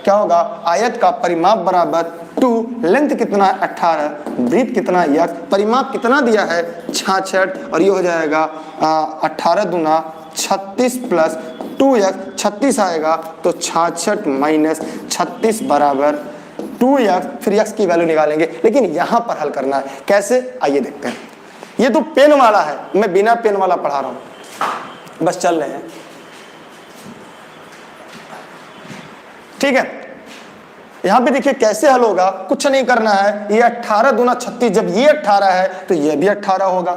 क्या होगा? आयत का परिमाप बराबर 2, लेंथ कितना है 18, ब्रीथ कितना x, परिमाप कितना दिया है 66, और ये हो जाएगा 18 दूना 36 प्लस 2x, 36 आएगा, तो 66 माइनस 36 बराबर 2x। फिर x की वैल्यू निकालेंगे, लेकिन यहां पर हल करना है। कैसे? आइए देखते हैं। ये तो पेन वाला है, मैं बिना पेन वाला पढ़ा रहा हूं, बस चल रहे हैं, ठीक है। यहां पे देखिए कैसे हल होगा, कुछ नहीं करना है। ये 18 दूना 36, जब ये 18 है तो ये भी 18 होगा,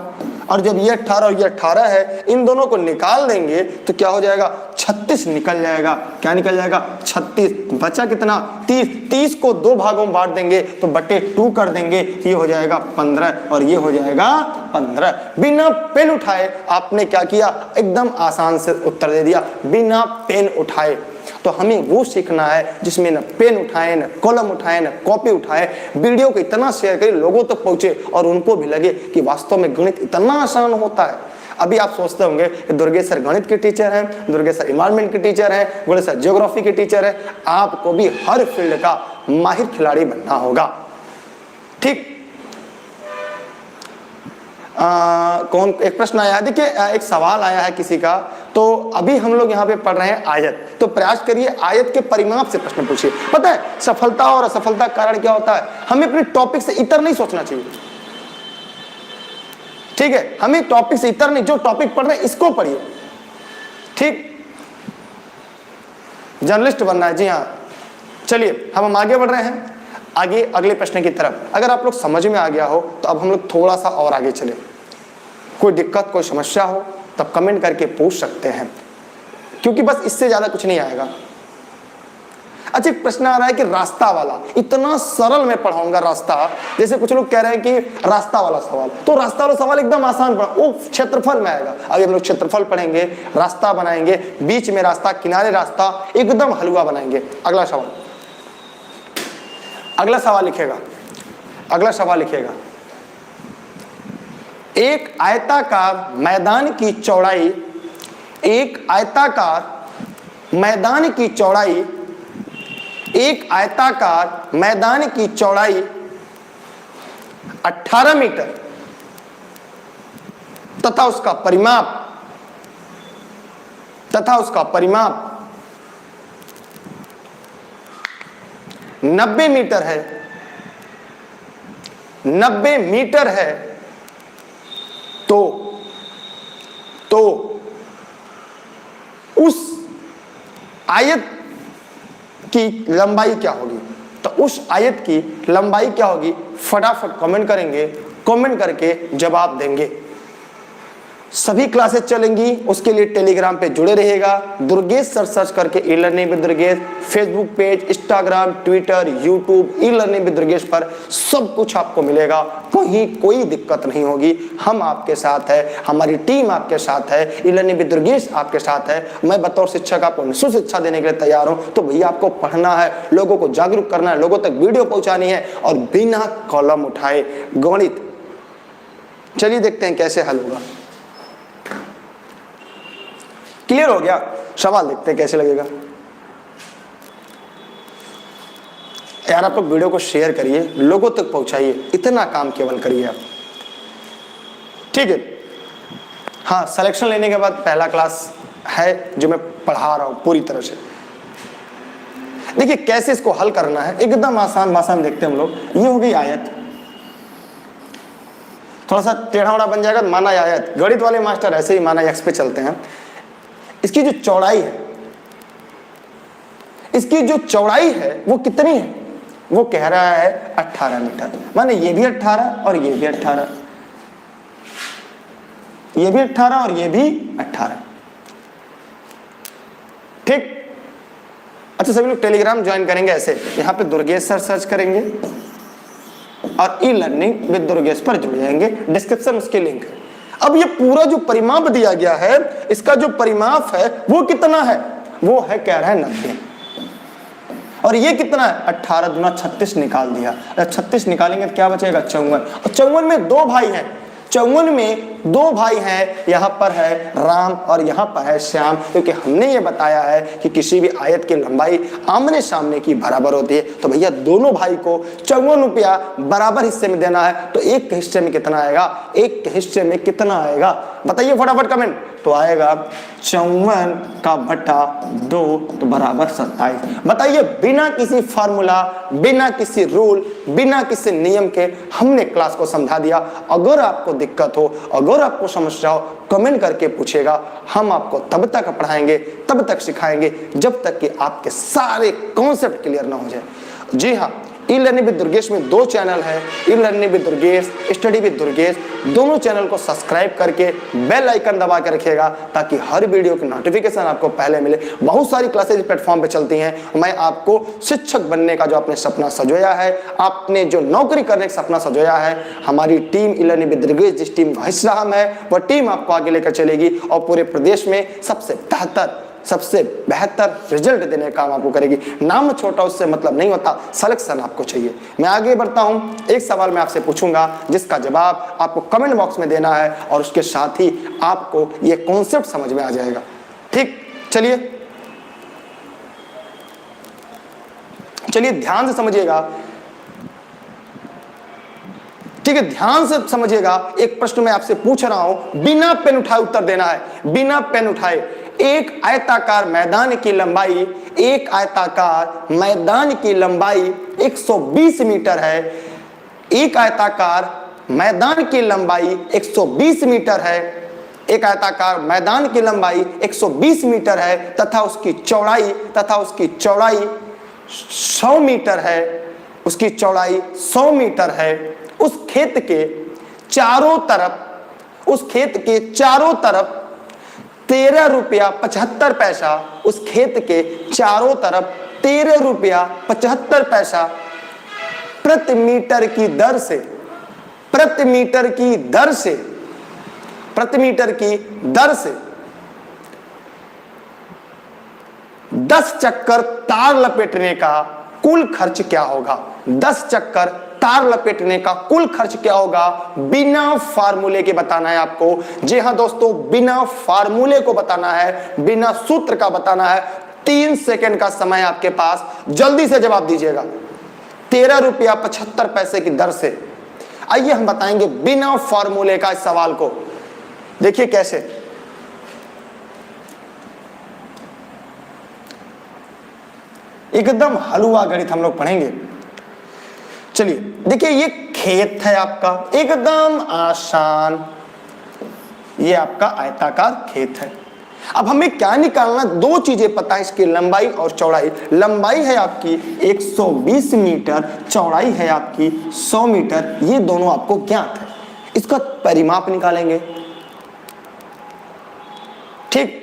और जब ये 18 और ये 18 है, इन दोनों को निकाल देंगे तो क्या हो जाएगा? 36 निकल जाएगा। क्या निकल जाएगा? 36। बचा कितना? 30। 30 को 2 भागों में बांट देंगे तो बटे 2 कर देंगे, ये हो जाएगा 15, और ये हो जाएगा 15। बिना पेन उठाए आपने क्या किया? एकदम आसान से उत्तर दे दिया, बिना पेन उठाए। तो हमें वो सीखना है जिसमें न पेन उठाए, न कलम उठाए, न कॉपी उठाए। वीडियो को इतना शेयर करें लोगों तक पहुंचे और उनको भी लगे कि वास्तव में गणित इतना आसान होता है। अभी आप सोचते होंगे कि दुर्गेश सर गणित के टीचर हैं, दुर्गेश सर इन्वायरमेंट के टीचर हैं, दुर्गेश सर ज्योग्राफी के टीचर हैं। आपको भी हर फील्ड का माहिर खिलाड़ी बनना होगा, ठीक। कौन एक प्रश्न आया, देखिए एक सवाल आया है किसी का। तो अभी हम लोग यहाँ पे पढ़ रहे हैं आयत, तो प्रयास करिए आयत के परिमाप से प्रश्न पूछिए। पता है सफलता और असफलता का कारण क्या होता है? हमें अपने टॉपिक से इतर नहीं सोचना चाहिए, ठीक है। हमें टॉपिक से इतर नहीं, जो टॉपिक पढ़ रहे हैं इसको पढ़िए, ठीक। जर्नलिस्ट बनना है, जी हाँ। चलिए हम आगे बढ़ रहे हैं, आगे अगले प्रश्न की तरफ। अगर आप लोग समझ में आ गया हो तो अब हम लोग थोड़ा सा और आगे चले। कोई दिक्कत, कोई समस्या हो तब कमेंट करके पूछ सकते हैं, क्योंकि बस इससे ज्यादा कुछ नहीं आएगा। अच्छा, एक प्रश्न आ रहा है कि रास्ता वाला, इतना सरल मैं पढ़ाऊंगा रास्ता। जैसे कुछ लोग कह रहे हैं कि रास्ता वाला सवाल, तो रास्ता वाला सवाल एकदम आसान पढ़ा, वो क्षेत्रफल में आएगा। अभी हम लोग क्षेत्रफल पढ़ेंगे, रास्ता बनाएंगे, बीच में रास्ता, किनारे रास्ता, एकदम हलवा बनाएंगे। अगला सवाल लिखेगा, एक आयताकार मैदान की चौड़ाई 18 मीटर तथा उसका परिमाप 90 मीटर है, तो उस आयत की लंबाई क्या होगी? तो उस आयत की लंबाई क्या होगी? फटाफट कमेंट करेंगे, कमेंट करके जवाब देंगे। सभी क्लासेस चलेंगी, उसके लिए टेलीग्राम पे जुड़े रहिएगा। दुर्गेश सर सर्च करके e learning with Durgesh, Facebook page, Instagram, Twitter, YouTube, e learning with Durgesh पर सब कुछ आपको मिलेगा। कहीं कोई दिक्कत नहीं होगी, हम आपके साथ है, हमारी टीम आपके साथ है, ई लर्निंग विद दुर्गेश आपके साथ है। मैं बतौर शिक्षक आपको निःशुल्क शिक्षा देने के लिए तैयार हूँ। तो भैया आपको पढ़ना है, लोगों को जागरूक करना है, लोगों तक वीडियो पहुंचानी है, और बिना कलम उठाए गणित। चलिए देखते हैं कैसे हल होगा। क्लियर हो गया? सवाल देखते हैं कैसे लगेगा। यार आप लोग वीडियो को शेयर करिए, लोगों तक पहुंचाइए, इतना काम केवल करिए आप, ठीक है। हाँ, सिलेक्शन लेने के बाद पहला क्लास है जो मैं पढ़ा रहा हूं पूरी तरह से। देखिए कैसे इसको हल करना है, एकदम आसान भाषा में देखते हैं हम लोग। ये हो गई आयत, थोड़ा सा टेढ़ा उड़ा बन जाएगा, माना आयत। गणित वाले मास्टर ऐसे ही माना एक्स पे चलते हैं। इसकी जो चौड़ाई है, इसकी जो चौड़ाई है वो कितनी है? वो कह रहा है 18 मीटर। माने ये भी 18 और ये भी 18, ये भी 18 और ये भी 18, ठीक। अच्छा सभी लोग टेलीग्राम ज्वाइन करेंगे ऐसे, यहां पे दुर्गेश सर सर्च करेंगे और ई लर्निंग विद दुर्गेश पर जुड़ जाएंगे, डिस्क्रिप्शन उसकी लिंक है। अब ये पूरा जो परिमाप दिया गया है, इसका जो परिमाप है वो कितना है? वो है कह रहा है 90। और ये कितना है? 18 दूना 36 निकाल दिया। 36 निकालेंगे तो क्या बचेगा? 54। और 54 में दो भाई हैं, 54 में दो भाई हैं, यहां पर है राम और यहां पर है श्याम, क्योंकि हमने ये बताया है कि किसी भी आयत की लंबाई आमने सामने की बराबर होती है। तो भैया दोनों भाई को 54 रुपया बराबर हिस्से में देना है, तो एक के हिस्से में कितना आएगा? एक के हिस्से में कितना आएगा बताइए फटाफट कमेंट। तो आएगा 54 का बटा 2 तो बराबर 27। बताइए बिना किसी फार्मूला, बिना किसी रूल, बिना किसी नियम के हमने क्लास को समझा दिया। अगर आपको दिक्कत हो, अगर आपको समस्या हो, कमेंट करके पूछेगा, हम आपको तब तक पढ़ाएंगे, तब तक सिखाएंगे जब तक कि आपके सारे कॉन्सेप्ट क्लियर ना हो जाए। जी हाँ, ई लर्निंग विद दुर्गेश में 2 चैनल है, e learning with Durgesh, study with Durgesh. दोनों चैनल को सब्सक्राइब करके बेल आइकन दबा के रखिएगा ताकि हर वीडियो की नोटिफिकेशन आपको पहले मिले। बहुत सारी क्लासेज प्लेटफॉर्म पे चलती हैं। मैं आपको शिक्षक बनने का जो आपने सपना सजोया है, आपने जो नौकरी करने का सपना सजोया है, हमारी team e learning with Durgesh जिस टीम का हिस्सा हम है, वह टीम आपको आगे लेकर चलेगी और पूरे प्रदेश में सबसे बेहतर रिजल्ट देने का काम आपको करेगी। नाम छोटा उससे मतलब नहीं होता, सिलेक्शन आपको चाहिए। मैं आगे बढ़ता हूं, एक सवाल मैं आपसे पूछूंगा जिसका जवाब आपको कमेंट बॉक्स में देना है और उसके साथ ही आपको यह कॉन्सेप्ट समझ में आ जाएगा, ठीक। चलिए ध्यान से समझिएगा, ठीक है, ध्यान से समझिएगा। एक प्रश्न मैं आपसे पूछ रहा हूं, बिना पेन उठाए उत्तर देना है, बिना पेन उठाए। एक आयताकार मैदान की लंबाई, एक आयताकार मैदान की लंबाई 120 मीटर है। एक आयताकार मैदान की लंबाई 120 मीटर है। एक आयताकार मैदान की लंबाई 120 मीटर है तथा उसकी चौड़ाई 100 मीटर है। उसकी चौड़ाई 100 मीटर है। उस खेत के चारों तरफ 13 रुपया 75 पैसा, उस खेत के चारों तरफ 13 रुपया 75 पैसा प्रति मीटर की दर से 10 चक्कर तार लपेटने का कुल खर्च क्या होगा? 10 चक्कर तार लपेटने का कुल खर्च क्या होगा? बिना फार्मूले के बताना है आपको। जी हां दोस्तों, बिना फार्मूले को बताना है, बिना सूत्र का बताना है। 3 सेकंड का समय आपके पास, जल्दी से जवाब दीजिएगा। 13 रुपया 75 पैसे की दर से। आइए हम बताएंगे बिना फार्मूले का इस सवाल को। देखिए कैसे, एकदम हलवा गणित हम लोग पढ़ेंगे। चलिए देखिए, ये खेत है आपका, एकदम आसान। ये आपका आयताकार खेत है। अब हमें क्या निकालना? 2 चीजें पता है इसकी, लंबाई और चौड़ाई। लंबाई है आपकी 120 मीटर, चौड़ाई है आपकी 100 मीटर। ये दोनों आपको ज्ञात है। इसका परिमाप निकालेंगे, ठीक।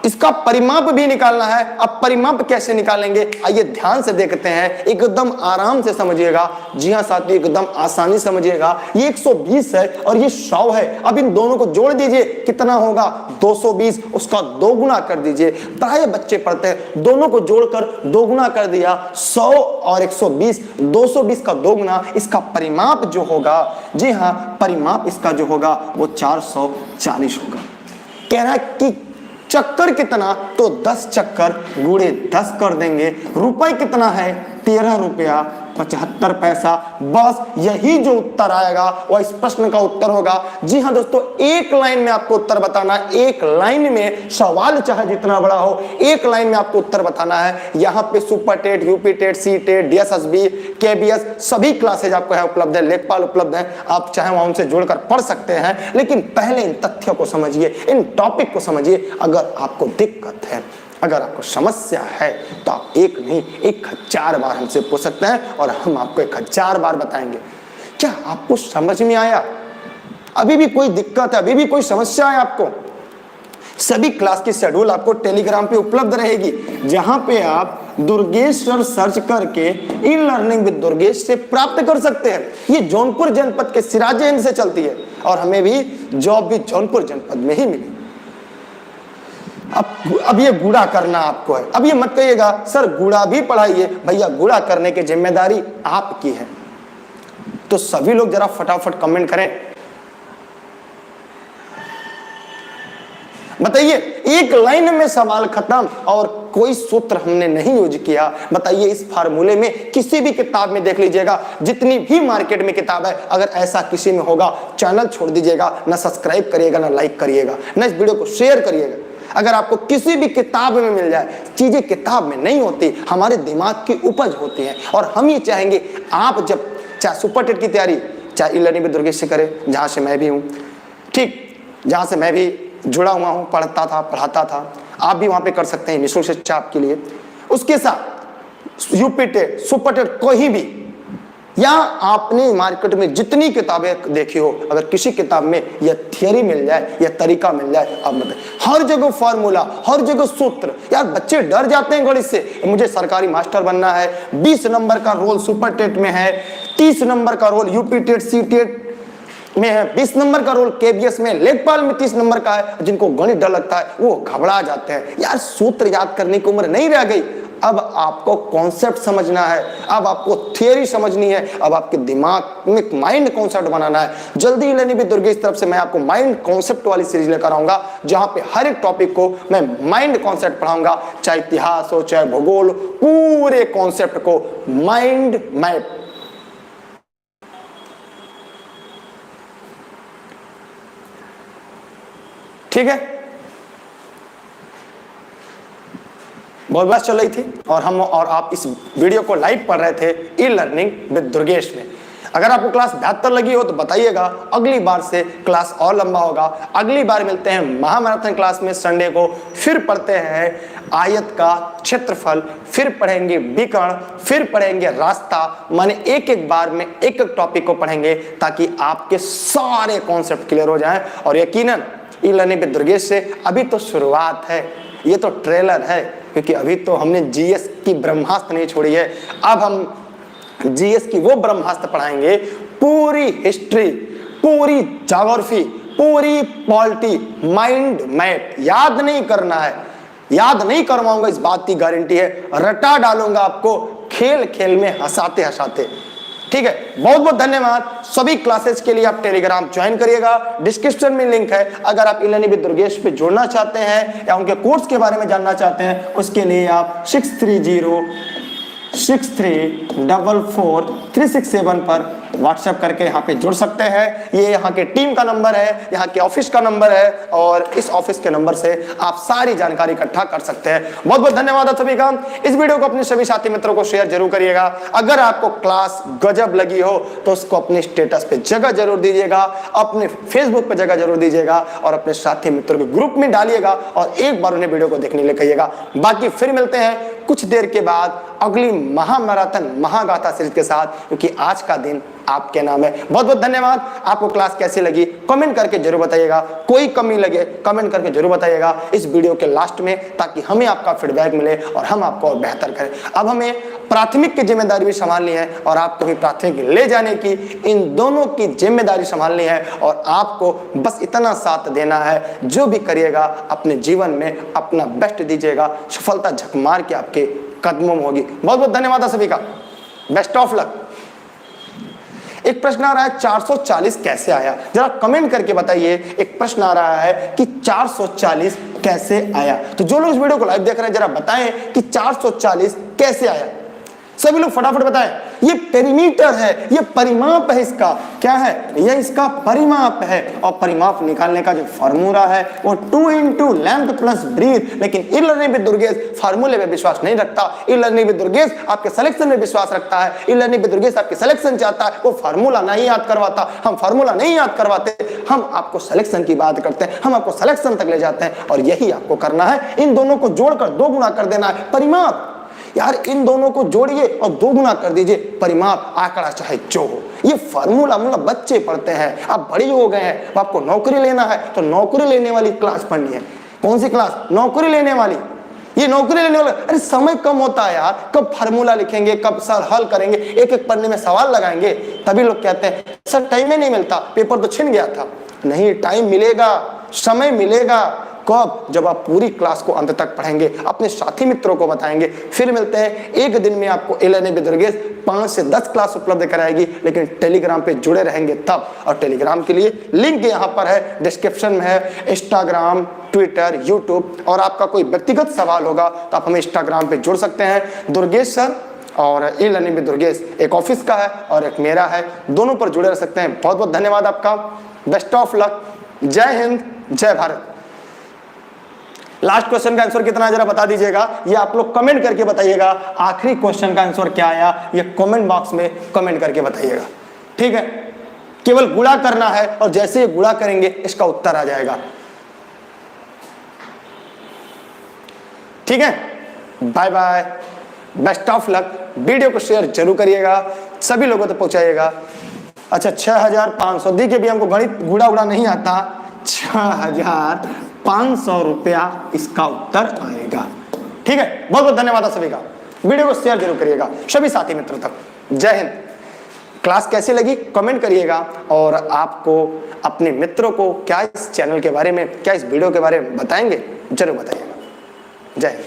इसका परिमाप भी निकालना है। अब परिमाप कैसे निकालेंगे? आइए ध्यान से देखते हैं, एकदम आराम से समझिएगा। जी हां साथियों, एकदम आसानी समझिएगा। ये 120 है और ये 100 है। अब इन दोनों को जोड़ दीजिए, कितना होगा? 220। उसका 2 गुना कर दीजिए। प्राय बच्चे पढ़ते हैं, दोनों को जोड़कर 2 गुना कर दिया। 100 और 120, 220 का 2 गुना। इसका परिमाप जो होगा, जी हाँ, परिमाप इसका जो होगा वो 440 होगा। कह रहा है कि चक्कर कितना, तो 10 चक्कर गुणे 10 कर देंगे। रुपए कितना है, 13 रुपया 75 पैसा। बस यही जो उत्तर आएगा वह इस प्रश्न का उत्तर होगा। जी हाँ दोस्तों, एक लाइन में आपको उत्तर बताना है, एक लाइन में, सवाल चाहे जितना बड़ा हो, एक लाइन में आपको उत्तर बताना है। यहाँ पे super TET, UP TET, C TET, DSSB, KBS सभी क्लासेज आपको है उपलब्ध है, लेखपाल उपलब्ध है। आप चाहे वहां उनसे जुड़कर पढ़ सकते हैं, लेकिन पहले इन तथ्यों को समझिए, इन टॉपिक को समझिए। अगर आपको दिक्कत है, अगर आपको समस्या है, तो आप एक नहीं 1000 बार हमसे पूछ सकते हैं और हम आपको 1000 बार बताएंगे। क्या आपको समझ में आया? अभी भी कोई दिक्कत है, अभी भी कोई समस्या है आपको? सभी क्लास की शेड्यूल आपको टेलीग्राम पे उपलब्ध रहेगी, जहां पे आप दुर्गेश सर सर्च करके इन लर्निंग विद दुर्गेश से प्राप्त कर सकते हैं। ये जौनपुर जनपद के सिराजेंद से चलती है और हमें भी जॉब भी जौनपुर जनपद में ही मिली। अब ये गुड़ा करना आपको है। अब ये मत कहिएगा सर गुड़ा भी पढ़ाइए, भैया गुड़ा करने की जिम्मेदारी आपकी है। तो सभी लोग जरा फटाफट कमेंट करें, बताइए। एक लाइन में सवाल खत्म और कोई सूत्र हमने नहीं यूज किया। बताइए, इस फार्मूले में किसी भी किताब में देख लीजिएगा, जितनी भी मार्केट में किताब है, अगर ऐसा किसी में होगा, चैनल छोड़ दीजिएगा, ना सब्सक्राइब करिएगा, ना लाइक करिएगा, ना इस वीडियो को शेयर करिएगा। अगर आपको किसी भी किताब में मिल जाए, चीजें किताब में नहीं होती, हमारे दिमाग की उपज होती है। और हम ये चाहेंगे आप जब चाहे सुपर टेट की तैयारी, चाहे ई लर्निंग विद दुर्गेश से करें, जहां से मैं भी हूं, ठीक, जहां से मैं भी जुड़ा हुआ हूं, पढ़ता था, पढ़ाता था, आप भी वहां पे कर सकते हैं निःशुल्क शिक्षा आपके लिए। उसके साथ यूपी टेट, सुपर टेट, कोई भी, या आपने मार्केट में जितनी किताबें देखी हो, अगर किसी किताब में यह थियरी मिल जाए, यह तरीका मिल जाए, अब मतलब हर जगह फॉर्मूला, हर जगह सूत्र। यार बच्चे डर जाते हैं गणित से, मुझे सरकारी मास्टर बनना है, 20 नंबर का रोल सुपर टेट में है, 30 नंबर का roll UP TET, C TET में है, 20 नंबर का रोल केबीएस में, लेखपाल में 30 नंबर का है। जिनको गणित डर लगता है वो घबरा जाते हैं। यार सूत्र याद करने की उम्र नहीं रह गई, अब आपको कॉन्सेप्ट समझना है, अब आपको थियरी समझनी है, अब आपके दिमाग में माइंड कॉन्सेप्ट बनाना है। जल्दी लेनी भी दुर्गेश तरफ से मैं आपको माइंड कॉन्सेप्ट वाली सीरीज लेकर आऊंगा, जहां पे हर एक टॉपिक को मैं माइंड कॉन्सेप्ट पढ़ाऊंगा, चाहे इतिहास हो, चाहे भूगोल, पूरे कॉन्सेप्ट को माइंड मैप। ठीक है, बहुत बात चल रही थी और हम और आप इस वीडियो को लाइव पढ़ रहे थे ई लर्निंग विद दुर्गेश में। अगर आपको क्लास बेहतर लगी हो तो बताइएगा, अगली बार से क्लास और लंबा होगा। अगली बार मिलते हैं महामैराथन क्लास में संडे को, फिर पढ़ते हैं आयत का क्षेत्रफल, फिर पढ़ेंगे विकर्ण, फिर पढ़ेंगे रास्ता। माने एक एक बार में एक एक टॉपिक को पढ़ेंगे ताकि आपके सारे कॉन्सेप्ट क्लियर हो जाएं। और यकीनन ई लर्निंग विद दुर्गेश से अभी तो शुरुआत है, ये तो ट्रेलर है, क्योंकि अभी तो हमने जीएस की ब्रह्मास्त्र नहीं छोड़ी है। अब हम जीएस की वो ब्रह्मास्त्र पढ़ाएंगे, पूरी हिस्ट्री, पूरी ज्योग्राफी, पूरी पॉलिटी, माइंड मैप। याद नहीं करना है, याद नहीं करवाऊंगा इस बात की गारंटी है, रटा डालूंगा आपको खेल खेल में, हंसाते हंसाते। ठीक है, बहुत बहुत धन्यवाद। सभी क्लासेस के लिए आप टेलीग्राम ज्वाइन करिएगा, डिस्क्रिप्शन में लिंक है। अगर आप ई लर्निंग विद दुर्गेश पे जुड़ना चाहते हैं या उनके कोर्स के बारे में जानना चाहते हैं, उसके लिए आप 6306344367 पर व्हाट्सएप करके यहाँ पे जुड़ सकते हैं। ये यहाँ के टीम का नंबर है, यहाँ के ऑफिस का नंबर है, और इस ऑफिस के नंबर से आप सारी जानकारी इकट्ठा कर सकते हैं। बहुत बहुत धन्यवाद आप सभी का। इस वीडियो को अपने सभी साथी मित्रों को शेयर जरूर करिएगा। अगर आपको क्लास गजब लगी हो तो उसको अपने स्टेटस पे जगह जरूर दीजिएगा, अपने फेसबुक पे जगह जरूर दीजिएगा, और अपने साथी मित्रों के ग्रुप में डालिएगा और एक बार उन्हें वीडियो को देखने लिए कहिएगा। बाकी फिर मिलते हैं कुछ देर के बाद अगली महामैराथन महागाथा सीरीज के साथ, क्योंकि आज का दिन आपके नाम है। बहुत बहुत धन्यवाद। आपको क्लास कैसी लगी कमेंट करके जरूर बताइएगा, कोई कमी लगे कमेंट करके जरूर बताइएगा इस वीडियो के लास्ट में, ताकि हमें आपका फीडबैक मिले और हम आपको और बेहतर करें। अब हमें प्राथमिक की जिम्मेदारी भी संभालनी है और आपको भी प्राथमिक ले जाने की, इन दोनों की जिम्मेदारी संभालनी है, और आपको बस इतना साथ देना है, जो भी करिएगा अपने जीवन में अपना बेस्ट दीजिएगा, सफलता झक मार के आपके कदमों में होगी। बहुत बहुत धन्यवाद सभी का, बेस्ट ऑफ लक। एक प्रश्न आ रहा है 440 कैसे आया, जरा कमेंट करके बताइए। एक प्रश्न आ रहा है कि 440 कैसे आया। तो जो लोग इस वीडियो को लाइव देख रहे हैं जरा बताएं कि 440 कैसे आया। सभी लोग फटाफट बताएं। ये पेरीमीटर है, ये परिमाप है, इसका क्या है, ये इसका परिमाप है। और परिमाप निकालने का जो फार्मूला है वो 2 × लेंथ प्लस ब्रीथ। लेकिन ई लर्निंग विद दुर्गेश फार्मूले में विश्वास नहीं रखता। ई लर्निंग विद दुर्गेश आपके सिलेक्शन में विश्वास रखता है। ई लर्निंग विद दुर्गेश आपके सिलेक्शन चाहता है, वो फार्मूला नहीं याद करवाता। हम फार्मूला नहीं याद करवाते, हम आपको सिलेक्शन की बात करते हैं, हम आपको सिलेक्शन तक ले जाते हैं। और यही आपको करना है, इन दोनों को जोड़कर 2 गुना कर देना है परिमाप। यार इन दोनों को जोड़िए और 2 गुना कर दीजिए परिमाप, आंकड़ा चाहे जो हो। ये फार्मूला मतलब बच्चे पढ़ते हैं, आप बड़ी हो गए हैं, आपको नौकरी लेना है तो नौकरी लेने वाली क्लास पढ़नी है। कौन सी क्लास? नौकरी लेने वाली। ये नौकरी लेने वाला, अरे समय कम होता है यार, कब फार्मूला लिखेंगे, कब सर हल करेंगे, एक एक पन्ने में सवाल लगाएंगे। तभी लोग कहते हैं सर टाइम ही नहीं मिलता, पेपर तो छिन गया था। नहीं, टाइम मिलेगा, समय मिलेगा। कब? जब आप पूरी क्लास को अंत तक पढ़ेंगे, अपने साथी मित्रों को बताएंगे। फिर मिलते हैं एक दिन में आपको ई लर्निंग विद दुर्गेश 5 से 10 क्लास उपलब्ध कराएगी, लेकिन टेलीग्राम पे जुड़े रहेंगे तब। और टेलीग्राम के लिए लिंक यहाँ पर है, डिस्क्रिप्शन में है। Instagram, Twitter, YouTube. और आपका कोई व्यक्तिगत सवाल होगा तो आप हमें इंस्टाग्राम पे जुड़ सकते हैं। दुर्गेश सर और ई लर्निंग विद दुर्गेश एक ऑफिस का है और एक मेरा है, दोनों पर जुड़े रह सकते हैं। बहुत बहुत धन्यवाद आपका, बेस्ट ऑफ लक, जय हिंद, जय भारत। लास्ट क्वेश्चन का आंसर कितना जरा बता दीजिएगा, ये आप लोग कमेंट करके बताइएगा। आखिरी क्वेश्चन का आंसर क्या आया ये कमेंट बॉक्स में कमेंट करके बताइएगा, ठीक है। केवल गुणा करना है और जैसे ही गुणा करेंगे इसका उत्तर आ जाएगा, ठीक है। Bye bye, best of luck. Video को शेयर जरूर करिएगा, सभी लोगों तक पहुंचाइएगा। अच्छा 6500 दी के भी हमको गणित गुणा उड़ा नहीं आता, 6500 रुपया इसका उत्तर आएगा, ठीक है। बहुत बहुत धन्यवाद सभी का, वीडियो को शेयर जरूर करिएगा सभी साथी मित्रों तक। जय हिंद। क्लास कैसी लगी कमेंट करिएगा, और आपको अपने मित्रों को क्या इस चैनल के बारे में, क्या इस वीडियो के बारे में बताएंगे, जरूर बताइएगा। जय हिंद।